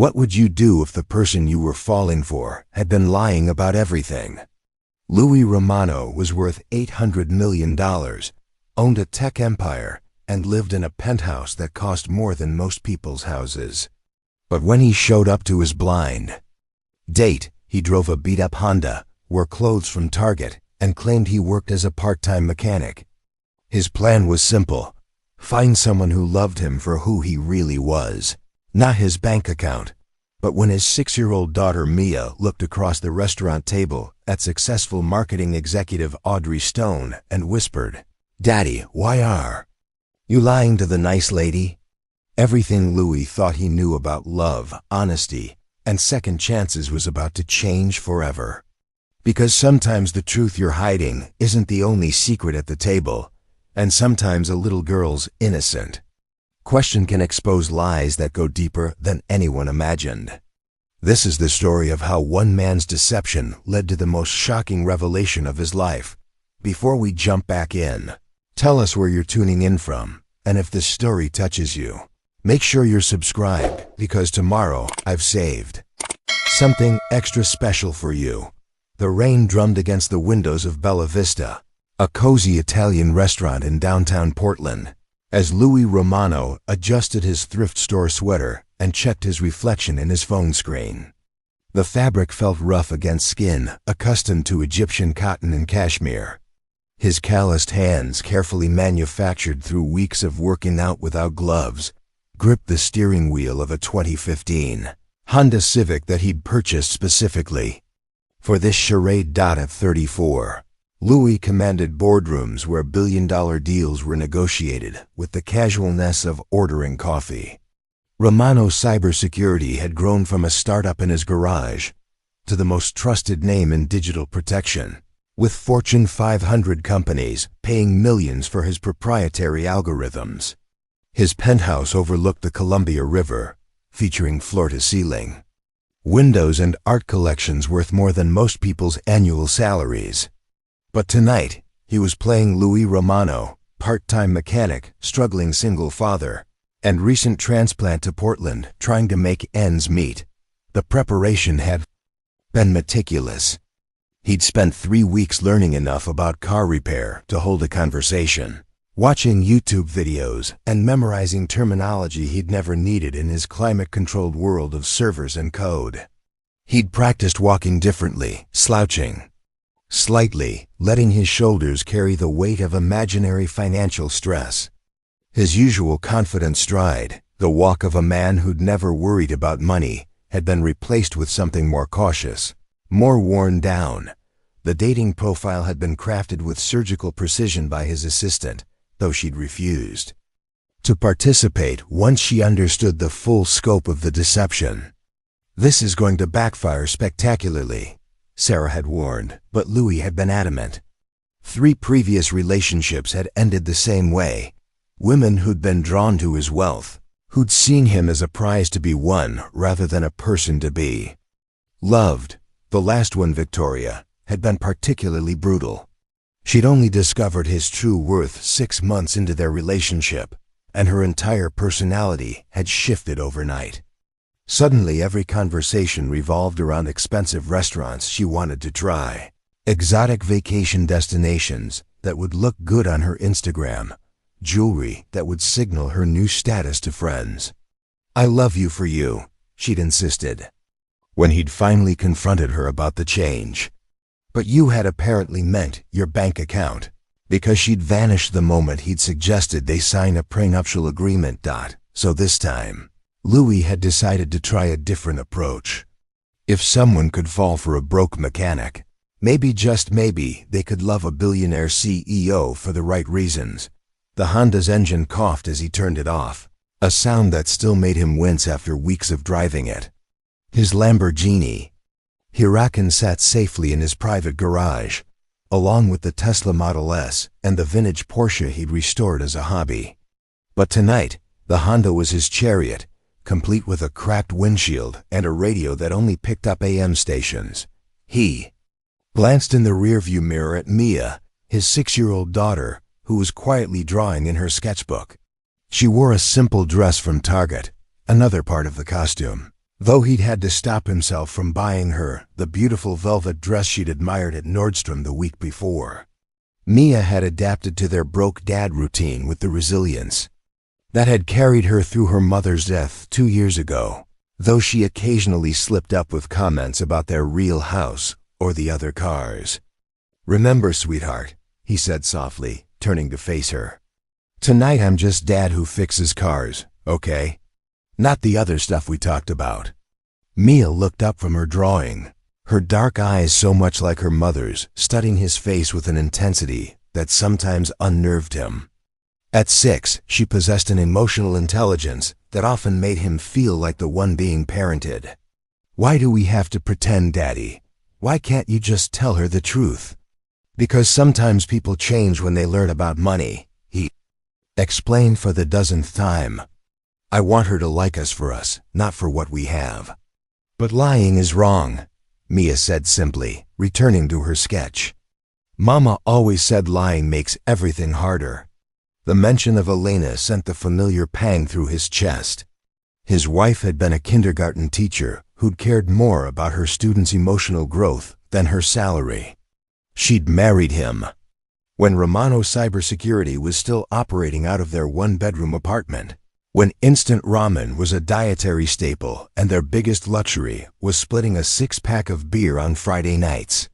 What would you do if the person you were falling for had been lying about everything? Louis Romano was worth $800 million, owned a tech empire, and lived in a penthouse that cost more than most people's houses. But when he showed up to his blind date, he drove a beat-up Honda, wore clothes from Target, and claimed he worked as a part-time mechanic. His plan was simple: find someone who loved him for who he really was, not his bank account. But when his 6-year-old daughter Mia looked across the restaurant table at successful marketing executive Audrey Stone and whispered, "Daddy, why are you lying to the nice lady?" Everything Louis thought he knew about love, honesty, and second chances was about to change forever. Because sometimes the truth you're hiding isn't the only secret at the table, and sometimes a little girl's innocent question can expose lies that go deeper than anyone imagined. This is the story of how one man's deception led to the most shocking revelation of his life. Before we jump back in, tell us where you're tuning in from, and if this story touches you, make sure you're subscribed, because tomorrow I've saved something extra special for you. The rain drummed against the windows of Bella Vista, a cozy Italian restaurant in downtown Portland, as Louis Romano adjusted his thrift store sweater and checked his reflection in his phone screen. The fabric felt rough against skin accustomed to Egyptian cotton and cashmere. His calloused hands, carefully manufactured through weeks of working out without gloves, gripped the steering wheel of a 2015 Honda Civic that he'd purchased specifically for this charade. At 34, Louis commanded boardrooms where billion-dollar deals were negotiated with the casualness of ordering coffee. Romano's cybersecurity had grown from a startup in his garage to the most trusted name in digital protection, with Fortune 500 companies paying millions for his proprietary algorithms. His penthouse overlooked the Columbia River, featuring floor-to-ceiling windows and art collections worth more than most people's annual salaries. But tonight, he was playing Louis Romano, part-time mechanic, struggling single father, and recent transplant to Portland, trying to make ends meet. The preparation had been meticulous. He'd spent 3 weeks learning enough about car repair to hold a conversation, watching YouTube videos and memorizing terminology he'd never needed in his climate-controlled world of servers and code. He'd practiced walking differently, slouching slightly, letting his shoulders carry the weight of imaginary financial stress. His usual confident stride, the walk of a man who'd never worried about money, had been replaced with something more cautious, more worn down. The dating profile had been crafted with surgical precision by his assistant, though she'd refused to participate once she understood the full scope of the deception. "This is going to backfire spectacularly," Sarah had warned, but Louis had been adamant. 3 previous relationships had ended the same way. Women who'd been drawn to his wealth, who'd seen him as a prize to be won rather than a person to be loved. The last one, Victoria, had been particularly brutal. She'd only discovered his true worth 6 months into their relationship, and her entire personality had shifted overnight. Suddenly, every conversation revolved around expensive restaurants she wanted to try, exotic vacation destinations that would look good on her Instagram, jewelry that would signal her new status to friends. "I love you for you," she'd insisted, when he'd finally confronted her about the change. But you had apparently meant your bank account, because she'd vanished the moment he'd suggested they sign a prenuptial agreement. So this time, Louis had decided to try a different approach. If someone could fall for a broke mechanic, maybe, just maybe, they could love a billionaire CEO for the right reasons. The Honda's engine coughed as he turned it off, a sound that still made him wince after weeks of driving it. His Lamborghini Huracan sat safely in his private garage, along with the Tesla Model S and the vintage Porsche he'd restored as a hobby. But tonight, the Honda was his chariot, complete with a cracked windshield and a radio that only picked up AM stations. He glanced in the rearview mirror at Mia, his 6-year-old daughter, who was quietly drawing in her sketchbook. She wore a simple dress from Target, another part of the costume. Though he'd had to stop himself from buying her the beautiful velvet dress she'd admired at Nordstrom the week before. Mia had adapted to their broke dad routine with the resilience that had carried her through her mother's death 2 years ago, though she occasionally slipped up with comments about their real house or the other cars. "Remember, sweetheart," he said softly, turning to face her. "Tonight I'm just dad who fixes cars, okay? Not the other stuff we talked about." Mia looked up from her drawing, her dark eyes so much like her mother's, studying his face with an intensity that sometimes unnerved him. At 6, she possessed an emotional intelligence that often made him feel like the one being parented. "Why do we have to pretend, Daddy? Why can't you just tell her the truth?" "Because sometimes people change when they learn about money," he explained for the dozenth time. "I want her to like us for us, not for what we have." "But lying is wrong," Mia said simply, returning to her sketch. "Mama always said lying makes everything harder." The mention of Elena sent the familiar pang through his chest. His wife had been a kindergarten teacher who'd cared more about her students' emotional growth than her salary. She'd married him when Romano Cybersecurity was still operating out of their one-bedroom apartment, when instant ramen was a dietary staple and their biggest luxury was splitting a 6-pack of beer on Friday nights.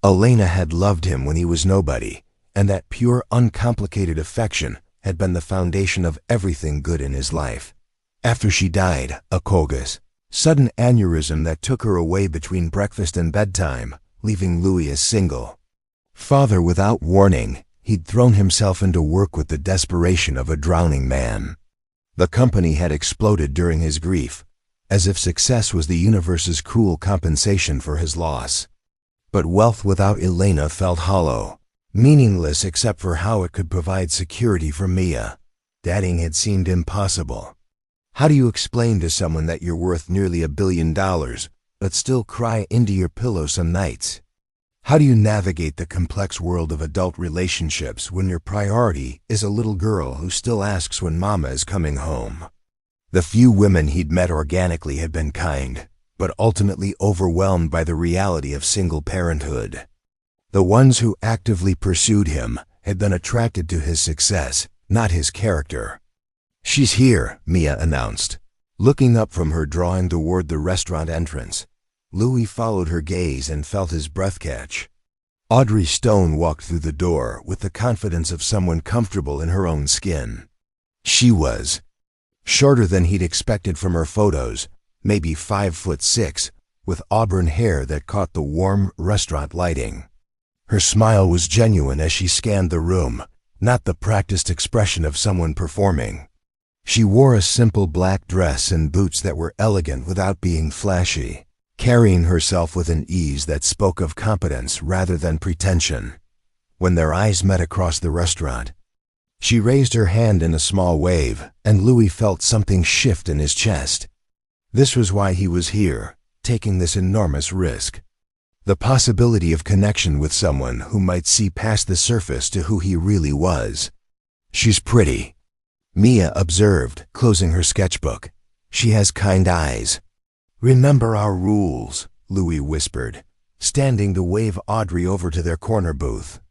Elena had loved him when he was nobody, and that pure, uncomplicated affection had been the foundation of everything good in his life. After she died, a Kogas, sudden aneurysm that took her away between breakfast and bedtime, leaving Louis a single father without warning, he'd thrown himself into work with the desperation of a drowning man. The company had exploded during his grief, as if success was the universe's cruel compensation for his loss. But wealth without Elena felt hollow, meaningless except for how it could provide security for Mia. Dadding had seemed impossible. How do you explain to someone that you're worth nearly $1 billion, but still cry into your pillow some nights? How do you navigate the complex world of adult relationships when your priority is a little girl who still asks when Mama is coming home? The few women he'd met organically had been kind, but ultimately overwhelmed by the reality of single parenthood. The ones who actively pursued him had been attracted to his success, not his character. "She's here," Mia announced, looking up from her drawing toward the restaurant entrance. Louis followed her gaze and felt his breath catch. Audrey Stone walked through the door with the confidence of someone comfortable in her own skin. She was shorter than he'd expected from her photos, maybe 5'6", with auburn hair that caught the warm restaurant lighting. Her smile was genuine as she scanned the room, not the practiced expression of someone performing. She wore a simple black dress and boots that were elegant without being flashy, carrying herself with an ease that spoke of competence rather than pretension. When their eyes met across the restaurant, she raised her hand in a small wave, and Louis felt something shift in his chest. This was why he was here, taking this enormous risk. The possibility of connection with someone who might see past the surface to who he really was. "She's pretty," Mia observed, closing her sketchbook. "She has kind eyes." "Remember our rules," Louis whispered, standing to wave Audrey over to their corner booth.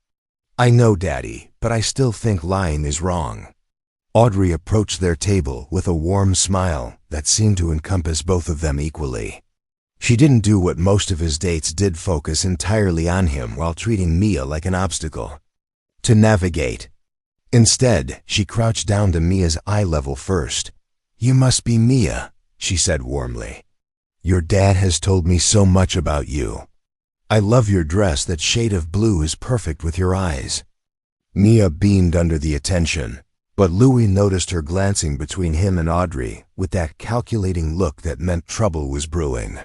"I know, Daddy, but I still think lying is wrong." Audrey approached their table with a warm smile that seemed to encompass both of them equally. She didn't do what most of his dates did, focus entirely on him while treating Mia like an obstacle to navigate. Instead, she crouched down to Mia's eye level first. "You must be Mia," she said warmly. "Your dad has told me so much about you. I love your dress. That shade of blue is perfect with your eyes." Mia beamed under the attention, but Louis noticed her glancing between him and Audrey with that calculating look that meant trouble was brewing.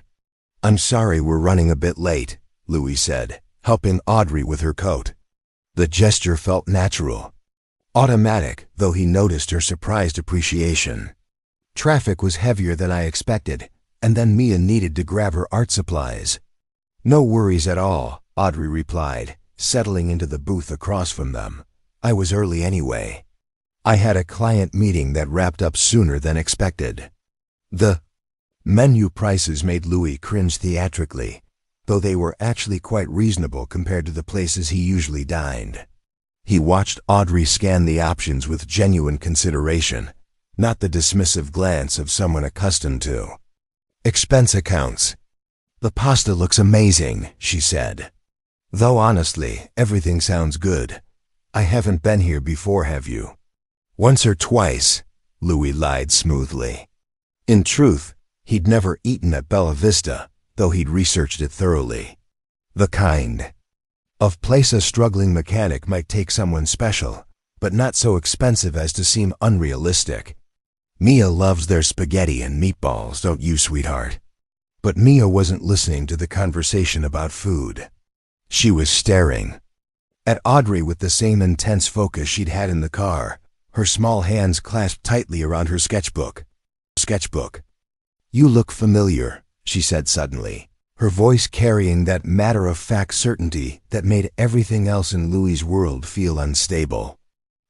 "I'm sorry we're running a bit late," Louis said, helping Audrey with her coat. The gesture felt natural, automatic, though he noticed her surprised appreciation. "Traffic was heavier than I expected, and then Mia needed to grab her art supplies." "No worries at all," Audrey replied, settling into the booth across from them. "I was early anyway. I had a client meeting that wrapped up sooner than expected." The Menu prices made Louis cringe theatrically, though they were actually quite reasonable compared to the places he usually dined. He watched Audrey scan the options with genuine consideration, not the dismissive glance of someone accustomed to expense accounts. "The pasta looks amazing," she said. "Though honestly, everything sounds good. I haven't been here before, have you?" "Once or twice," Louis lied smoothly. In truth, he'd never eaten at Bella Vista, though he'd researched it thoroughly. The kind of place a struggling mechanic might take someone special, but not so expensive as to seem unrealistic. "Mia loves their spaghetti and meatballs, don't you, sweetheart?" But Mia wasn't listening to the conversation about food. She was staring at Audrey with the same intense focus she'd had in the car, her small hands clasped tightly around her sketchbook. "You look familiar," she said suddenly, her voice carrying that matter-of-fact certainty that made everything else in Louis's world feel unstable.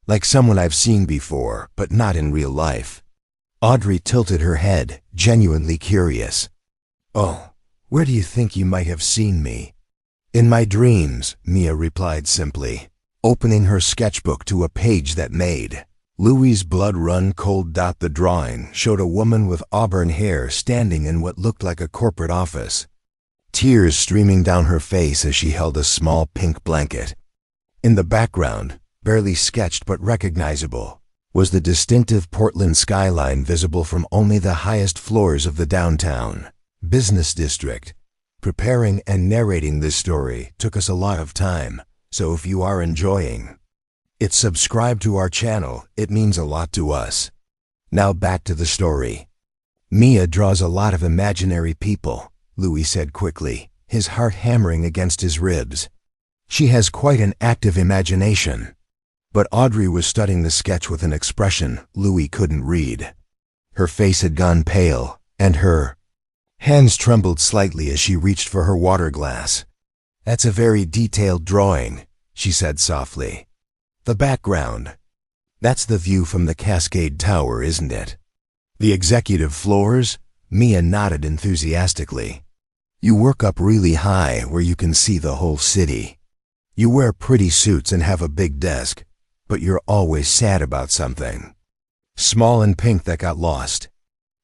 "Like someone I've seen before, but not in real life." Audrey tilted her head, genuinely curious. "Oh, where do you think you might have seen me?" "In my dreams," Mia replied simply, opening her sketchbook to a page that made Louis's blood run cold. The drawing showed a woman with auburn hair standing in what looked like a corporate office, tears streaming down her face as she held a small pink blanket. In the background, barely sketched but recognizable, was the distinctive Portland skyline visible from only the highest floors of the downtown business district. Preparing and narrating this story took us a lot of time, so if you are enjoying it, subscribe to our channel, it means a lot to us. Now back to the story. "Mia draws a lot of imaginary people," Louis said quickly, his heart hammering against his ribs. "She has quite an active imagination." But Audrey was studying the sketch with an expression Louis couldn't read. Her face had gone pale, and her hands trembled slightly as she reached for her water glass. "That's a very detailed drawing," she said softly. "The background, that's the view from the Cascade Tower, isn't it?" "The executive floors?" Mia nodded enthusiastically. "You work up really high where you can see the whole city. You wear pretty suits and have a big desk, but you're always sad about something small and pink that got lost."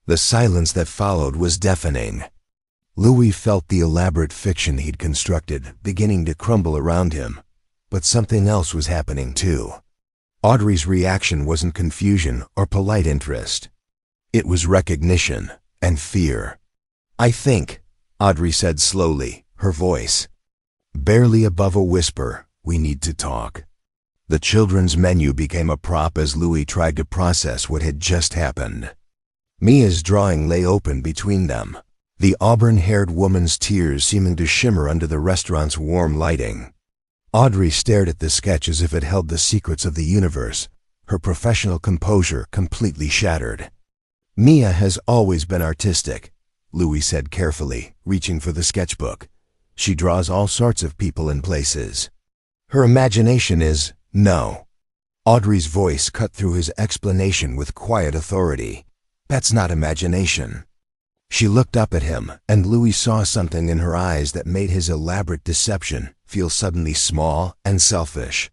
The silence that followed was deafening. Louis felt the elaborate fiction he'd constructed beginning to crumble around him, but something else was happening too. Audrey's reaction wasn't confusion or polite interest. It was recognition and fear. "I think," Audrey said slowly, her voice barely above a whisper, "we need to talk." The children's menu became a prop as Louis tried to process what had just happened. Mia's drawing lay open between them, the auburn-haired woman's tears seeming to shimmer under the restaurant's warm lighting. Audrey stared at the sketch as if it held the secrets of the universe, her professional composure completely shattered. "Mia has always been artistic," Louis said carefully, reaching for the sketchbook. "She draws all sorts of people and places. Her imagination is, no." Audrey's voice cut through his explanation with quiet authority. "That's not imagination." She looked up at him, and Louis saw something in her eyes that made his elaborate deception feel suddenly small and selfish.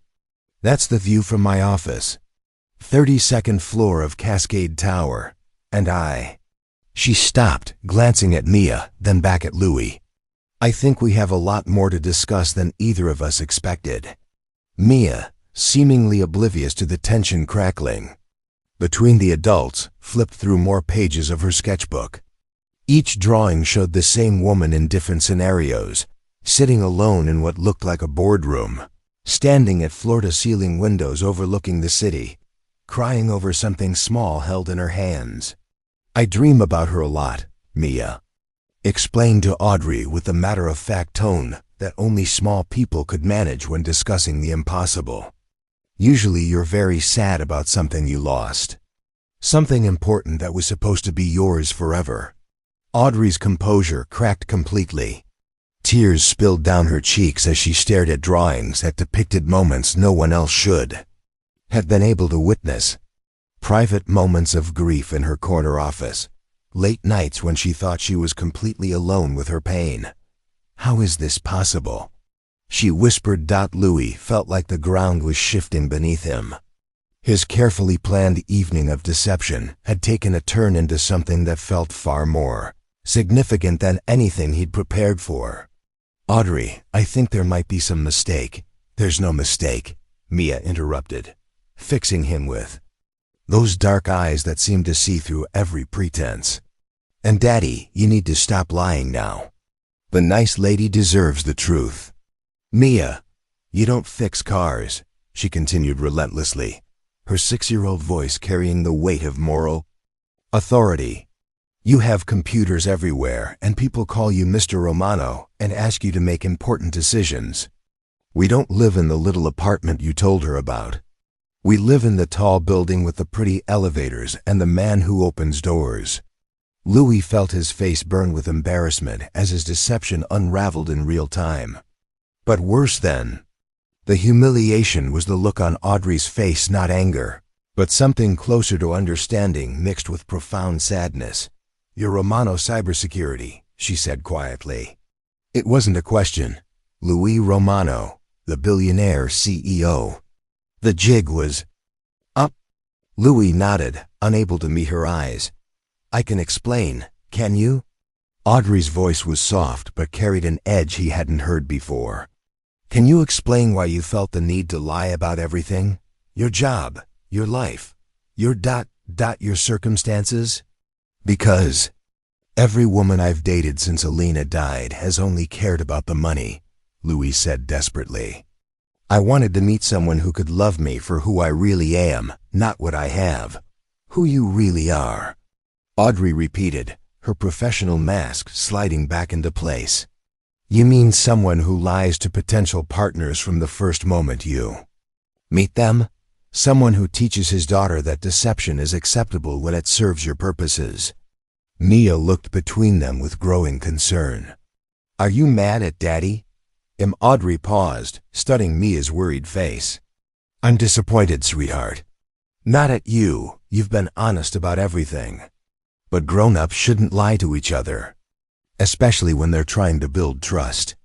"That's the view from my office. 32nd floor of Cascade Tower. And I—" She stopped, glancing at Mia, then back at Louis. "I think we have a lot more to discuss than either of us expected." Mia, seemingly oblivious to the tension crackling between the adults, flipped through more pages of her sketchbook. Each drawing showed the same woman in different scenarios, sitting alone in what looked like a boardroom, standing at floor-to-ceiling windows overlooking the city, crying over something small held in her hands. "I dream about her a lot," Mia explained to Audrey with the matter-of-fact tone that only small people could manage when discussing the impossible. "Usually you're very sad about something you lost. Something important that was supposed to be yours forever." Audrey's composure cracked completely. Tears spilled down her cheeks as she stared at drawings that depicted moments no one else have been able to witness. Private moments of grief in her corner office, late nights when she thought she was completely alone with her pain. How is this possible? She whispered. Louis felt like the ground was shifting beneath him. His carefully planned evening of deception had taken a turn into something that felt far more significant than anything he'd prepared for. Audrey, I think there might be some mistake. There's no mistake, Mia interrupted, fixing him with those dark eyes that seemed to see through every pretense. And Daddy, you need to stop lying now. The nice lady deserves the truth. Mia, you don't fix cars, she continued relentlessly, her 6-year-old voice carrying the weight of moral authority. You have computers everywhere, and people call you Mr. Romano and ask you to make important decisions. We don't live in the little apartment you told her about. We live in the tall building with the pretty elevators and the man who opens doors. Louis felt his face burn with embarrassment as his deception unraveled in real time. But worse than the humiliation was the look on Audrey's face, not anger, but something closer to understanding mixed with profound sadness. You're Romano Cybersecurity, she said quietly. It wasn't a question. Louis Romano, the billionaire CEO. The jig was up. Louis nodded, unable to meet her eyes. I can explain, can you? Audrey's voice was soft but carried an edge he hadn't heard before. Can you explain why you felt the need to lie about everything? Your job, your life, your your circumstances? Because every woman I've dated since Alina died has only cared about the money, Louis said desperately. I wanted to meet someone who could love me for who I really am, not what I have. Who you really are. Audrey repeated, her professional mask sliding back into place. You mean someone who lies to potential partners from the first moment you meet them? Someone who teaches his daughter that deception is acceptable when it serves your purposes. Mia looked between them with growing concern. Are you mad at Daddy? Audrey paused, studying Mia's worried face. I'm disappointed, sweetheart. Not at you. You've been honest about everything. But grown-ups shouldn't lie to each other, especially when they're trying to build trust.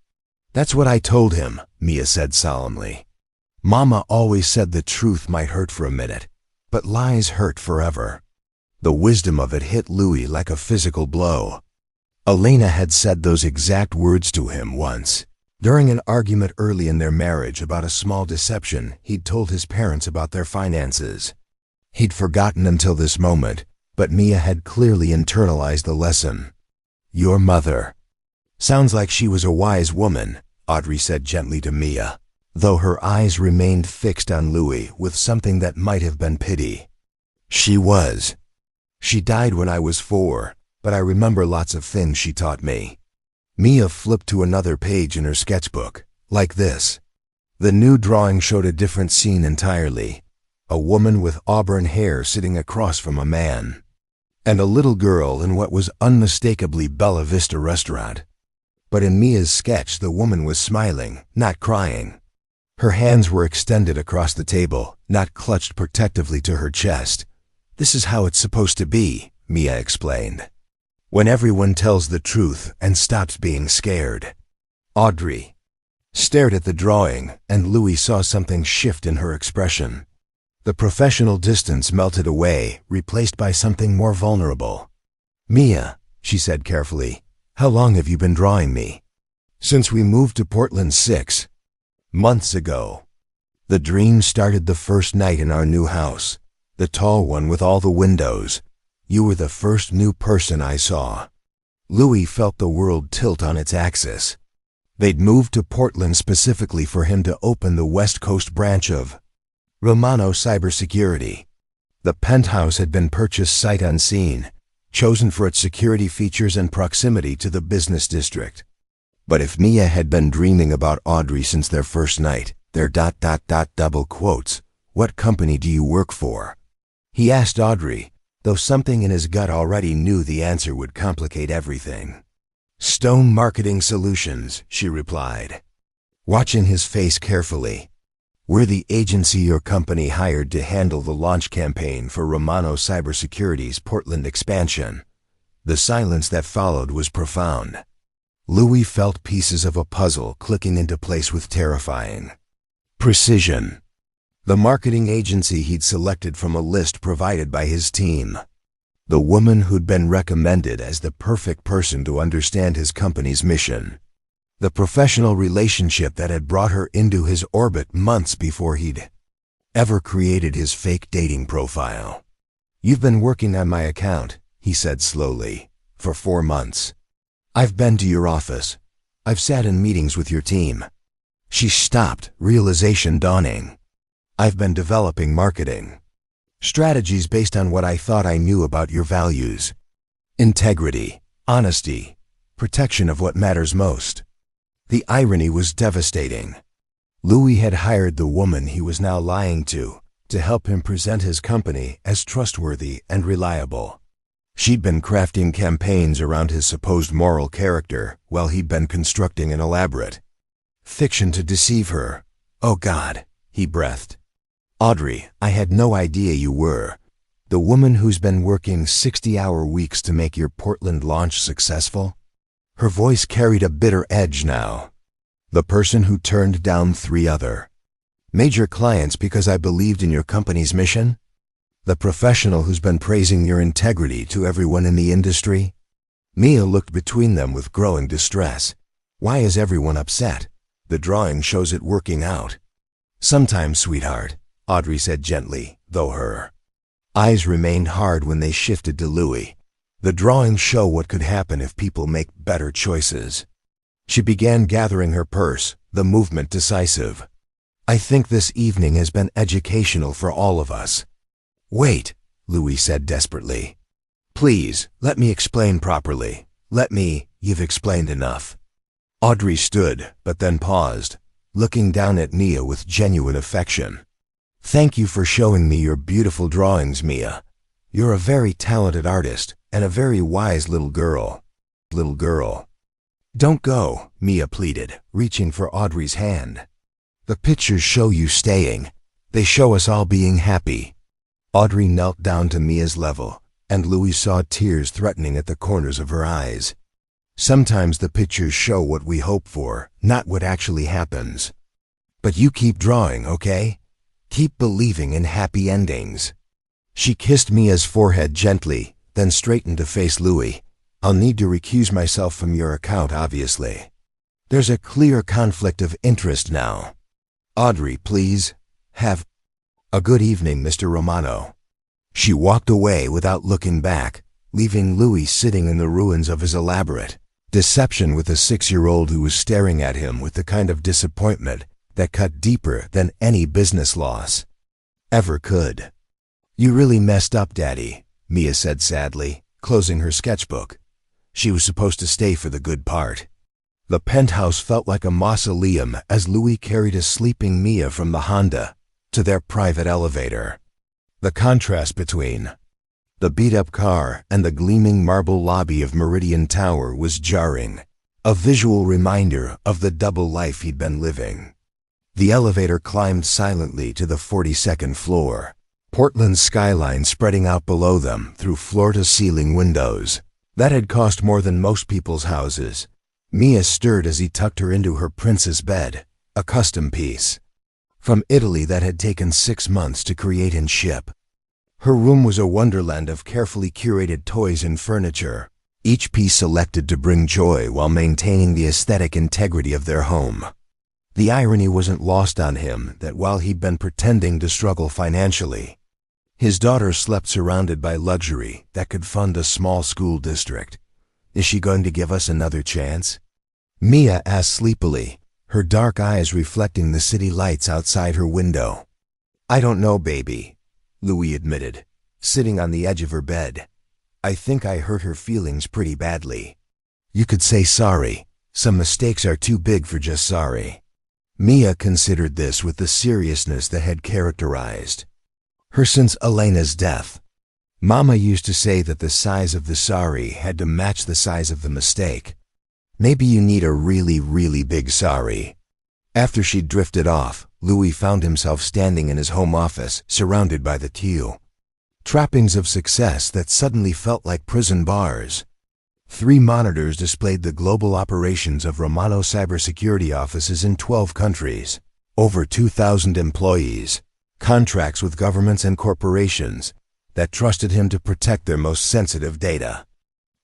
That's what I told him, Mia said solemnly. Mama always said the truth might hurt for a minute, but lies hurt forever. The wisdom of it hit Louis like a physical blow. Elena had said those exact words to him once, during an argument early in their marriage about a small deception he'd told his parents about their finances. He'd forgotten until this moment, but Mia had clearly internalized the lesson. Your mother. Sounds like she was a wise woman, Audrey said gently to Mia, though her eyes remained fixed on Louis with something that might have been pity. She was. She died when I was 4, but I remember lots of things she taught me. Mia flipped to another page in her sketchbook, like this. The new drawing showed a different scene entirely. A woman with auburn hair sitting across from a man, and a little girl in what was unmistakably Bella Vista restaurant. But in Mia's sketch, the woman was smiling, not crying. Her hands were extended across the table, not clutched protectively to her chest. This is how it's supposed to be, Mia explained. When everyone tells the truth and stops being scared. Audrey stared at the drawing, and Louis saw something shift in her expression. The professional distance melted away, replaced by something more vulnerable. Mia, she said carefully, how long have you been drawing me? Since we moved to Portland 6 months ago. The dream started the first night in our new house, the tall one with all the windows. You were the first new person I saw. Louis felt the world tilt on its axis. They'd moved to Portland specifically for him to open the West Coast branch of Romano Cybersecurity. The penthouse had been purchased sight unseen, chosen for its security features and proximity to the business district. But if Mia had been dreaming about Audrey since their first night, their double quotes, what company do you work for? He asked Audrey, though something in his gut already knew the answer would complicate everything. Stone Marketing Solutions, she replied, watching his face carefully. We're the agency your company hired to handle the launch campaign for Romano Cybersecurity's Portland expansion. The silence that followed was profound. Louis felt pieces of a puzzle clicking into place with terrifying precision. The marketing agency he'd selected from a list provided by his team. The woman who'd been recommended as the perfect person to understand his company's mission. The professional relationship that had brought her into his orbit months before he'd ever created his fake dating profile. "You've been working on my account," he said slowly, "for 4 months. I've been to your office. I've sat in meetings with your team." She stopped, realization dawning. "I've been developing marketing strategies based on what I thought I knew about your values. Integrity, honesty, protection of what matters most." The irony was devastating. Louis had hired the woman he was now lying to help him present his company as trustworthy and reliable. She'd been crafting campaigns around his supposed moral character while he'd been constructing an elaborate fiction to deceive her. "Oh God," he breathed. "Audrey, I had no idea you were the woman who's been working 60-hour weeks to make your Portland launch successful?" Her voice carried a bitter edge now. "The person who turned down 3 other major clients because I believed in your company's mission? The professional who's been praising your integrity to everyone in the industry?" Mia looked between them with growing distress. "Why is everyone upset? The drawing shows it working out." "Sometimes, sweetheart," Audrey said gently, though her eyes remained hard when they shifted to Louis. "The drawings show what could happen if people make better choices." She began gathering her purse, the movement decisive. "I think this evening has been educational for all of us." "Wait," Louis said desperately. "Please, let me explain properly. You've explained enough." Audrey stood, but then paused, looking down at Mia with genuine affection. "Thank you for showing me your beautiful drawings, Mia. You're a very talented artist and a very wise little girl. "Don't go," Mia pleaded, reaching for Audrey's hand. "The pictures show you staying. They show us all being happy." Audrey knelt down to Mia's level, and Louis saw tears threatening at the corners of her eyes. "Sometimes the pictures show what we hope for, not what actually happens. But you keep drawing, okay? Keep believing in happy endings." She kissed Mia's forehead gently, then straightened to face Louis. "I'll need to recuse myself from your account, obviously. There's a clear conflict of interest now. Audrey, please, have a good evening, Mr. Romano." She walked away without looking back, leaving Louis sitting in the ruins of his elaborate deception with a 6-year-old who was staring at him with the kind of disappointment that cut deeper than any business loss ever could. "You really messed up, Daddy," Mia said sadly, closing her sketchbook. She was supposed to stay for the good part. The penthouse felt like a mausoleum as Louis carried a sleeping Mia from the Honda to their private elevator. The contrast between the beat-up car and the gleaming marble lobby of Meridian Tower was jarring, a visual reminder of the double life he'd been living. The elevator climbed silently to the 42nd floor, Portland's skyline spreading out below them through floor-to-ceiling windows. That had cost more than most people's houses. Mia stirred as he tucked her into her princess bed, a custom piece from Italy that had taken 6 months to create and ship. Her room was a wonderland of carefully curated toys and furniture, each piece selected to bring joy while maintaining the aesthetic integrity of their home. The irony wasn't lost on him that while he'd been pretending to struggle financially, his daughter slept surrounded by luxury that could fund a small school district. "Is she going to give us another chance?" Mia asked sleepily, her dark eyes reflecting the city lights outside her window. "I don't know, baby," Louis admitted, sitting on the edge of her bed. "I think I hurt her feelings pretty badly." "You could say sorry. Some mistakes are too big for just sorry." Mia considered this with the seriousness that had characterized her since Elena's death. Mama used to say that the size of the sorry had to match the size of the mistake. Maybe you need a really, really big sorry. After she'd drifted off, Louis found himself standing in his home office, surrounded by the teal trappings of success that suddenly felt like prison bars. 3 monitors displayed the global operations of Romano cybersecurity offices in 12 countries, over 2,000 employees, contracts with governments and corporations that trusted him to protect their most sensitive data.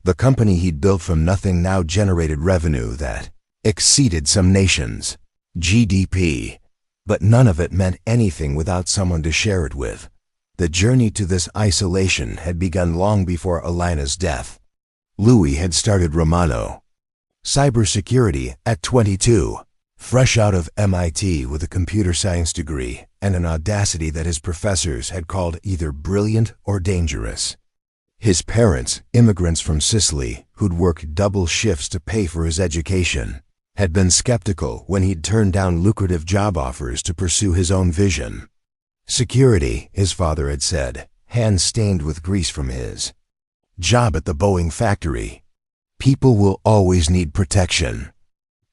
The company he'd built from nothing now generated revenue that exceeded some nations' GDP, but none of it meant anything without someone to share it with. The journey to this isolation had begun long before Elena's death. Louis had started Romano Cybersecurity at 22, fresh out of MIT with a computer science degree and an audacity that his professors had called either brilliant or dangerous. His parents, immigrants from Sicily who'd worked double shifts to pay for his education, had been skeptical when he'd turned down lucrative job offers to pursue his own vision. Security, his father had said, hands stained with grease from his job at the Boeing factory. People will always need protection.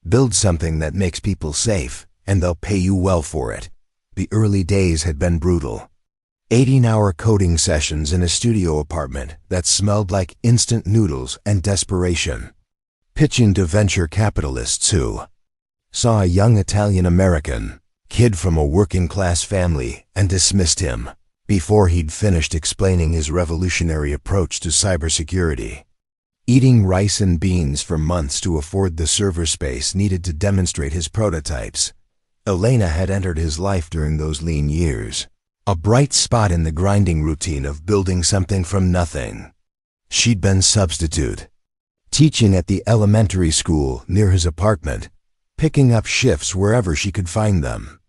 Build something that makes people safe, and they'll pay you well for it. The early days had been brutal. 18-hour coding sessions in a studio apartment that smelled like instant noodles and desperation. Pitching to venture capitalists who saw a young Italian-American kid from a working-class family and dismissed him before he'd finished explaining his revolutionary approach to cybersecurity. Eating rice and beans for months to afford the server space needed to demonstrate his prototypes. Elena had entered his life during those lean years, a bright spot in the grinding routine of building something from nothing. She'd been substitute, teaching at the elementary school near his apartment, picking up shifts wherever she could find them.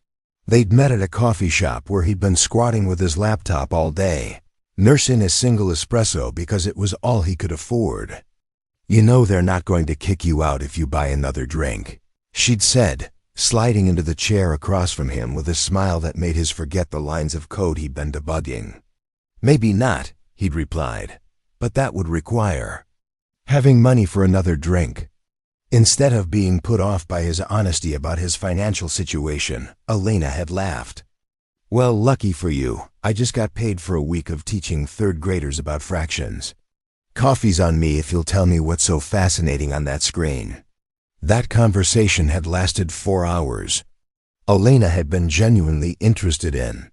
They'd met at a coffee shop where he'd been squatting with his laptop all day, nursing a single espresso because it was all he could afford. "You know they're not going to kick you out if you buy another drink," she'd said, sliding into the chair across from him with a smile that made his forget the lines of code he'd been debugging. "Maybe not," he'd replied, "but that would require having money for another drink." Instead of being put off by his honesty about his financial situation, Elena had laughed. "Well, lucky for you, I just got paid for a week of teaching third graders about fractions. Coffee's on me if you'll tell me what's so fascinating on that screen." That conversation had lasted 4 hours. Elena had been genuinely interested in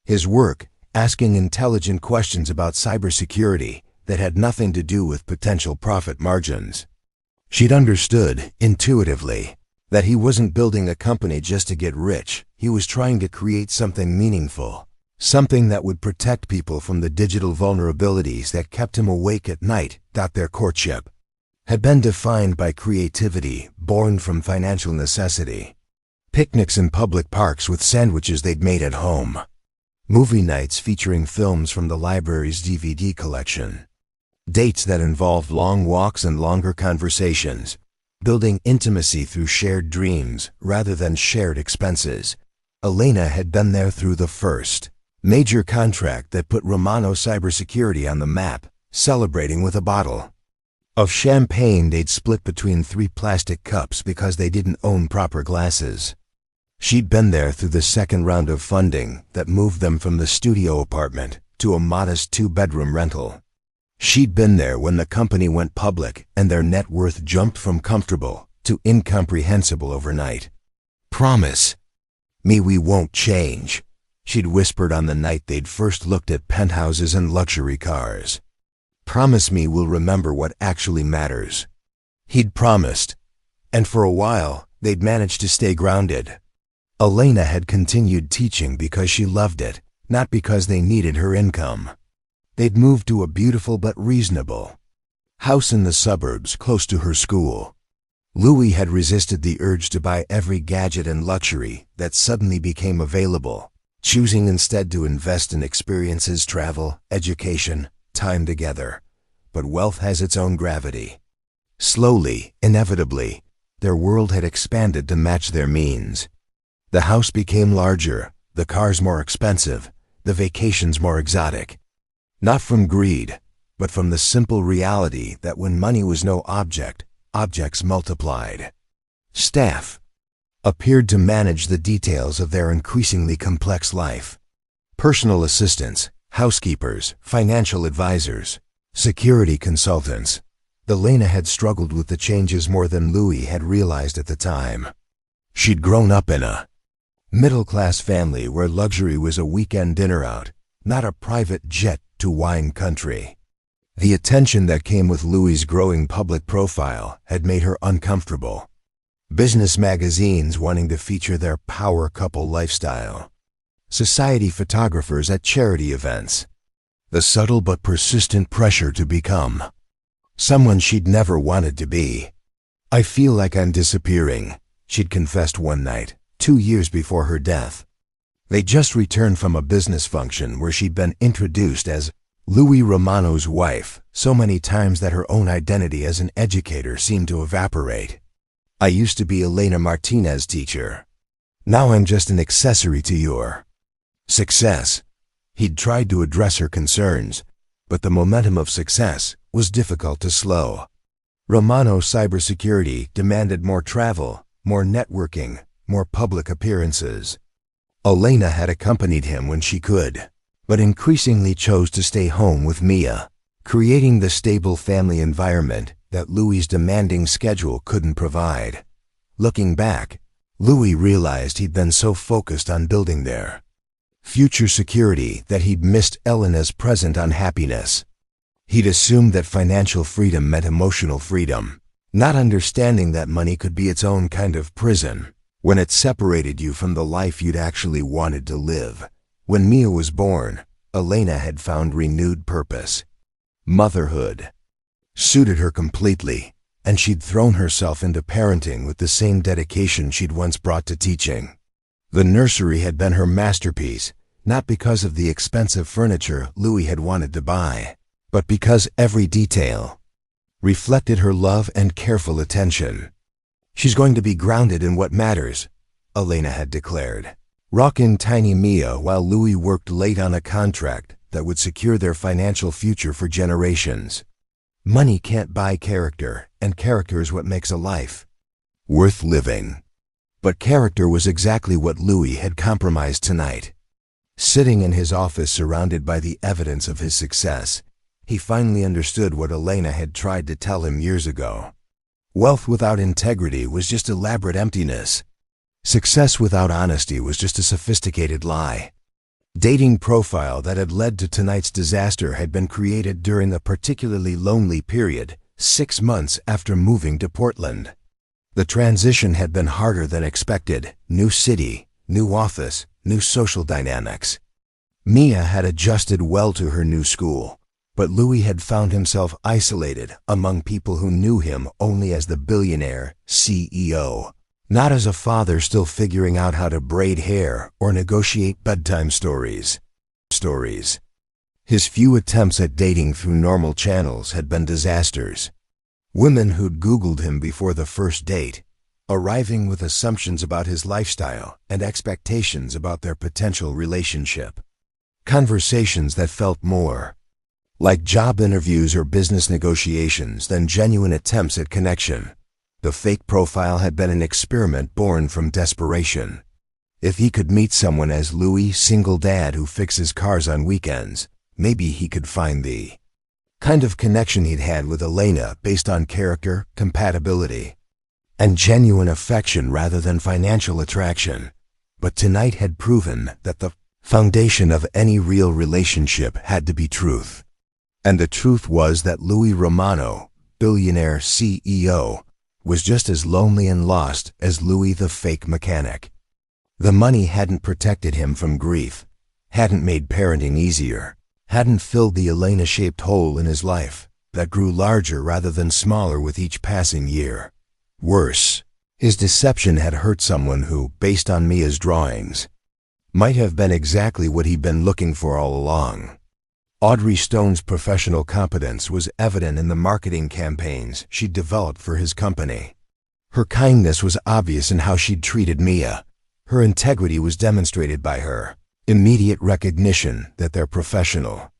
his work, asking intelligent questions about cybersecurity that had nothing to do with potential profit margins. She'd understood, intuitively, that he wasn't building a company just to get rich. He was trying to create something meaningful, something that would protect people from the digital vulnerabilities that kept him awake at night. Their courtship had been defined by creativity born from financial necessity. Picnics in public parks with sandwiches they'd made at home. Movie nights featuring films from the library's DVD collection. Dates that involved long walks and longer conversations, building intimacy through shared dreams rather than shared expenses. Elena had been there through the first major contract that put Romano cybersecurity on the map, celebrating with a bottle of champagne they'd split between 3 plastic cups because they didn't own proper glasses. She'd been there through the second round of funding that moved them from the studio apartment to a modest 2-bedroom rental. She'd been there when the company went public and their net worth jumped from comfortable to incomprehensible overnight. "Promise me we won't change," she'd whispered on the night they'd first looked at penthouses and luxury cars. "Promise me we'll remember what actually matters." He'd promised, and for a while they'd managed to stay grounded. Elena had continued teaching because she loved it, not because they needed her income. They'd moved to a beautiful but reasonable house in the suburbs close to her school. Louis had resisted the urge to buy every gadget and luxury that suddenly became available, choosing instead to invest in experiences, travel, education, time together. But wealth has its own gravity. Slowly, inevitably, their world had expanded to match their means. The house became larger, the cars more expensive, the vacations more exotic. Not from greed, but from the simple reality that when money was no object, objects multiplied. Staff appeared to manage the details of their increasingly complex life. Personal assistants, housekeepers, financial advisors, security consultants. Elena had struggled with the changes more than Louis had realized at the time. She'd grown up in a middle-class family where luxury was a weekend dinner out, not a private jet to wine country. The attention that came with Louis's growing public profile had made her uncomfortable. Business magazines wanting to feature their power couple lifestyle. Society photographers at charity events. The subtle but persistent pressure to become someone she'd never wanted to be. "I feel like I'm disappearing," she'd confessed one night, 2 years before her death. They just returned from a business function where she'd been introduced as Louis Romano's wife so many times that her own identity as an educator seemed to evaporate. "I used to be Elena Martinez's teacher. Now I'm just an accessory to your success." He'd tried to address her concerns, but the momentum of success was difficult to slow. Romano's cybersecurity demanded more travel, more networking, more public appearances. Elena had accompanied him when she could, but increasingly chose to stay home with Mia, creating the stable family environment that Louis's demanding schedule couldn't provide. Looking back, Louis realized he'd been so focused on building their future security that he'd missed Elena's present unhappiness. He'd assumed that financial freedom meant emotional freedom, not understanding that money could be its own kind of prison when it separated you from the life you'd actually wanted to live. When Mia was born, Elena had found renewed purpose. Motherhood suited her completely, and she'd thrown herself into parenting with the same dedication she'd once brought to teaching. The nursery had been her masterpiece, not because of the expensive furniture Louis had wanted to buy, but because every detail reflected her love and careful attention. "She's going to be grounded in what matters," Elena had declared, rocking tiny Mia while Louis worked late on a contract that would secure their financial future for generations. Money can't buy character, and character is what makes a life worth living. But character was exactly what Louis had compromised tonight. Sitting in his office surrounded by the evidence of his success, he finally understood what Elena had tried to tell him years ago. Wealth without integrity was just elaborate emptiness. Success without honesty was just a sophisticated lie. Dating profile that had led to tonight's disaster had been created during a particularly lonely period, 6 months after moving to Portland. The transition had been harder than expected. New city, new office, new social dynamics. Mia had adjusted well to her new school, but Louis had found himself isolated among people who knew him only as the billionaire CEO, not as a father still figuring out how to braid hair or negotiate bedtime stories. His few attempts at dating through normal channels had been disasters. Women who'd Googled him before the first date, arriving with assumptions about his lifestyle and expectations about their potential relationship. Conversations that felt more like job interviews or business negotiations than genuine attempts at connection. The fake profile had been an experiment born from desperation. If he could meet someone as Louis, single dad who fixes cars on weekends, maybe he could find the kind of connection he'd had with Elena based on character, compatibility, and genuine affection rather than financial attraction. But tonight had proven that the foundation of any real relationship had to be truth. And the truth was that Louis Romano, billionaire CEO, was just as lonely and lost as Louis the fake mechanic. The money hadn't protected him from grief, hadn't made parenting easier, hadn't filled the Elena-shaped hole in his life that grew larger rather than smaller with each passing year. Worse, his deception had hurt someone who, based on Mia's drawings, might have been exactly what he'd been looking for all along. Audrey Stone's professional competence was evident in the marketing campaigns she'd developed for his company. Her kindness was obvious in how she'd treated Mia. Her integrity was demonstrated by her immediate recognition that their professional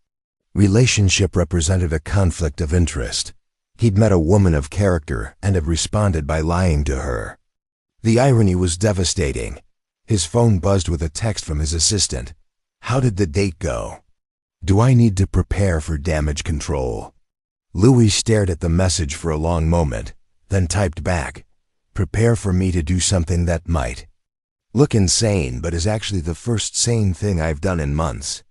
relationship represented a conflict of interest. He'd met a woman of character and had responded by lying to her. The irony was devastating. His phone buzzed with a text from his assistant. "How did the date go? Do I need to prepare for damage control?" Louis stared at the message for a long moment, then typed back, "Prepare for me to do something that might look insane but is actually the first sane thing I've done in months."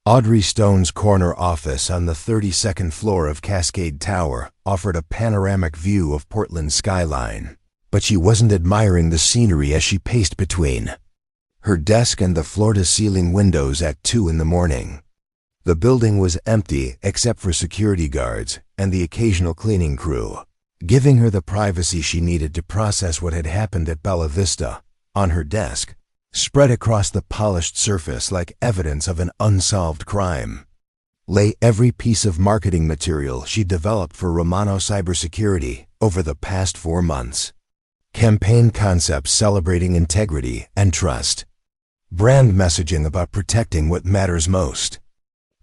Audrey Stone's corner office on the 32nd floor of Cascade Tower offered a panoramic view of Portland's skyline, but she wasn't admiring the scenery as she paced between her desk and the floor-to-ceiling windows at 2 in the morning. The building was empty except for security guards and the occasional cleaning crew, giving her the privacy she needed to process what had happened at Bella Vista. On her desk, spread across the polished surface like evidence of an unsolved crime, lay every piece of marketing material she developed for Romano Cybersecurity over the past 4 months. Campaign concepts celebrating integrity and trust. Brand messaging about protecting what matters most.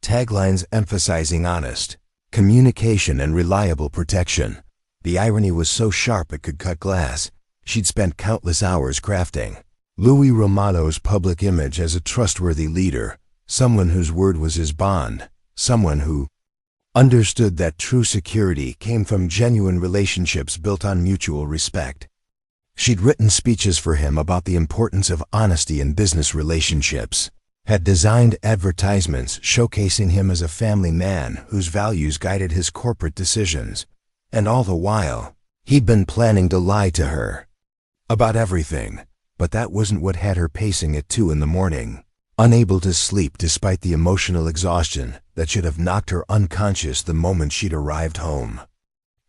Taglines emphasizing honest communication and reliable protection. The irony was so sharp it could cut glass. She'd spent countless hours crafting Louis Romano's public image as a trustworthy leader, someone whose word was his bond, someone who understood that true security came from genuine relationships built on mutual respect. She'd written speeches for him about the importance of honesty in business relationships, had designed advertisements showcasing him as a family man whose values guided his corporate decisions, and all the while, he'd been planning to lie to her about everything. But that wasn't what had her pacing at 2 in the morning, unable to sleep despite the emotional exhaustion that should have knocked her unconscious the moment she'd arrived home.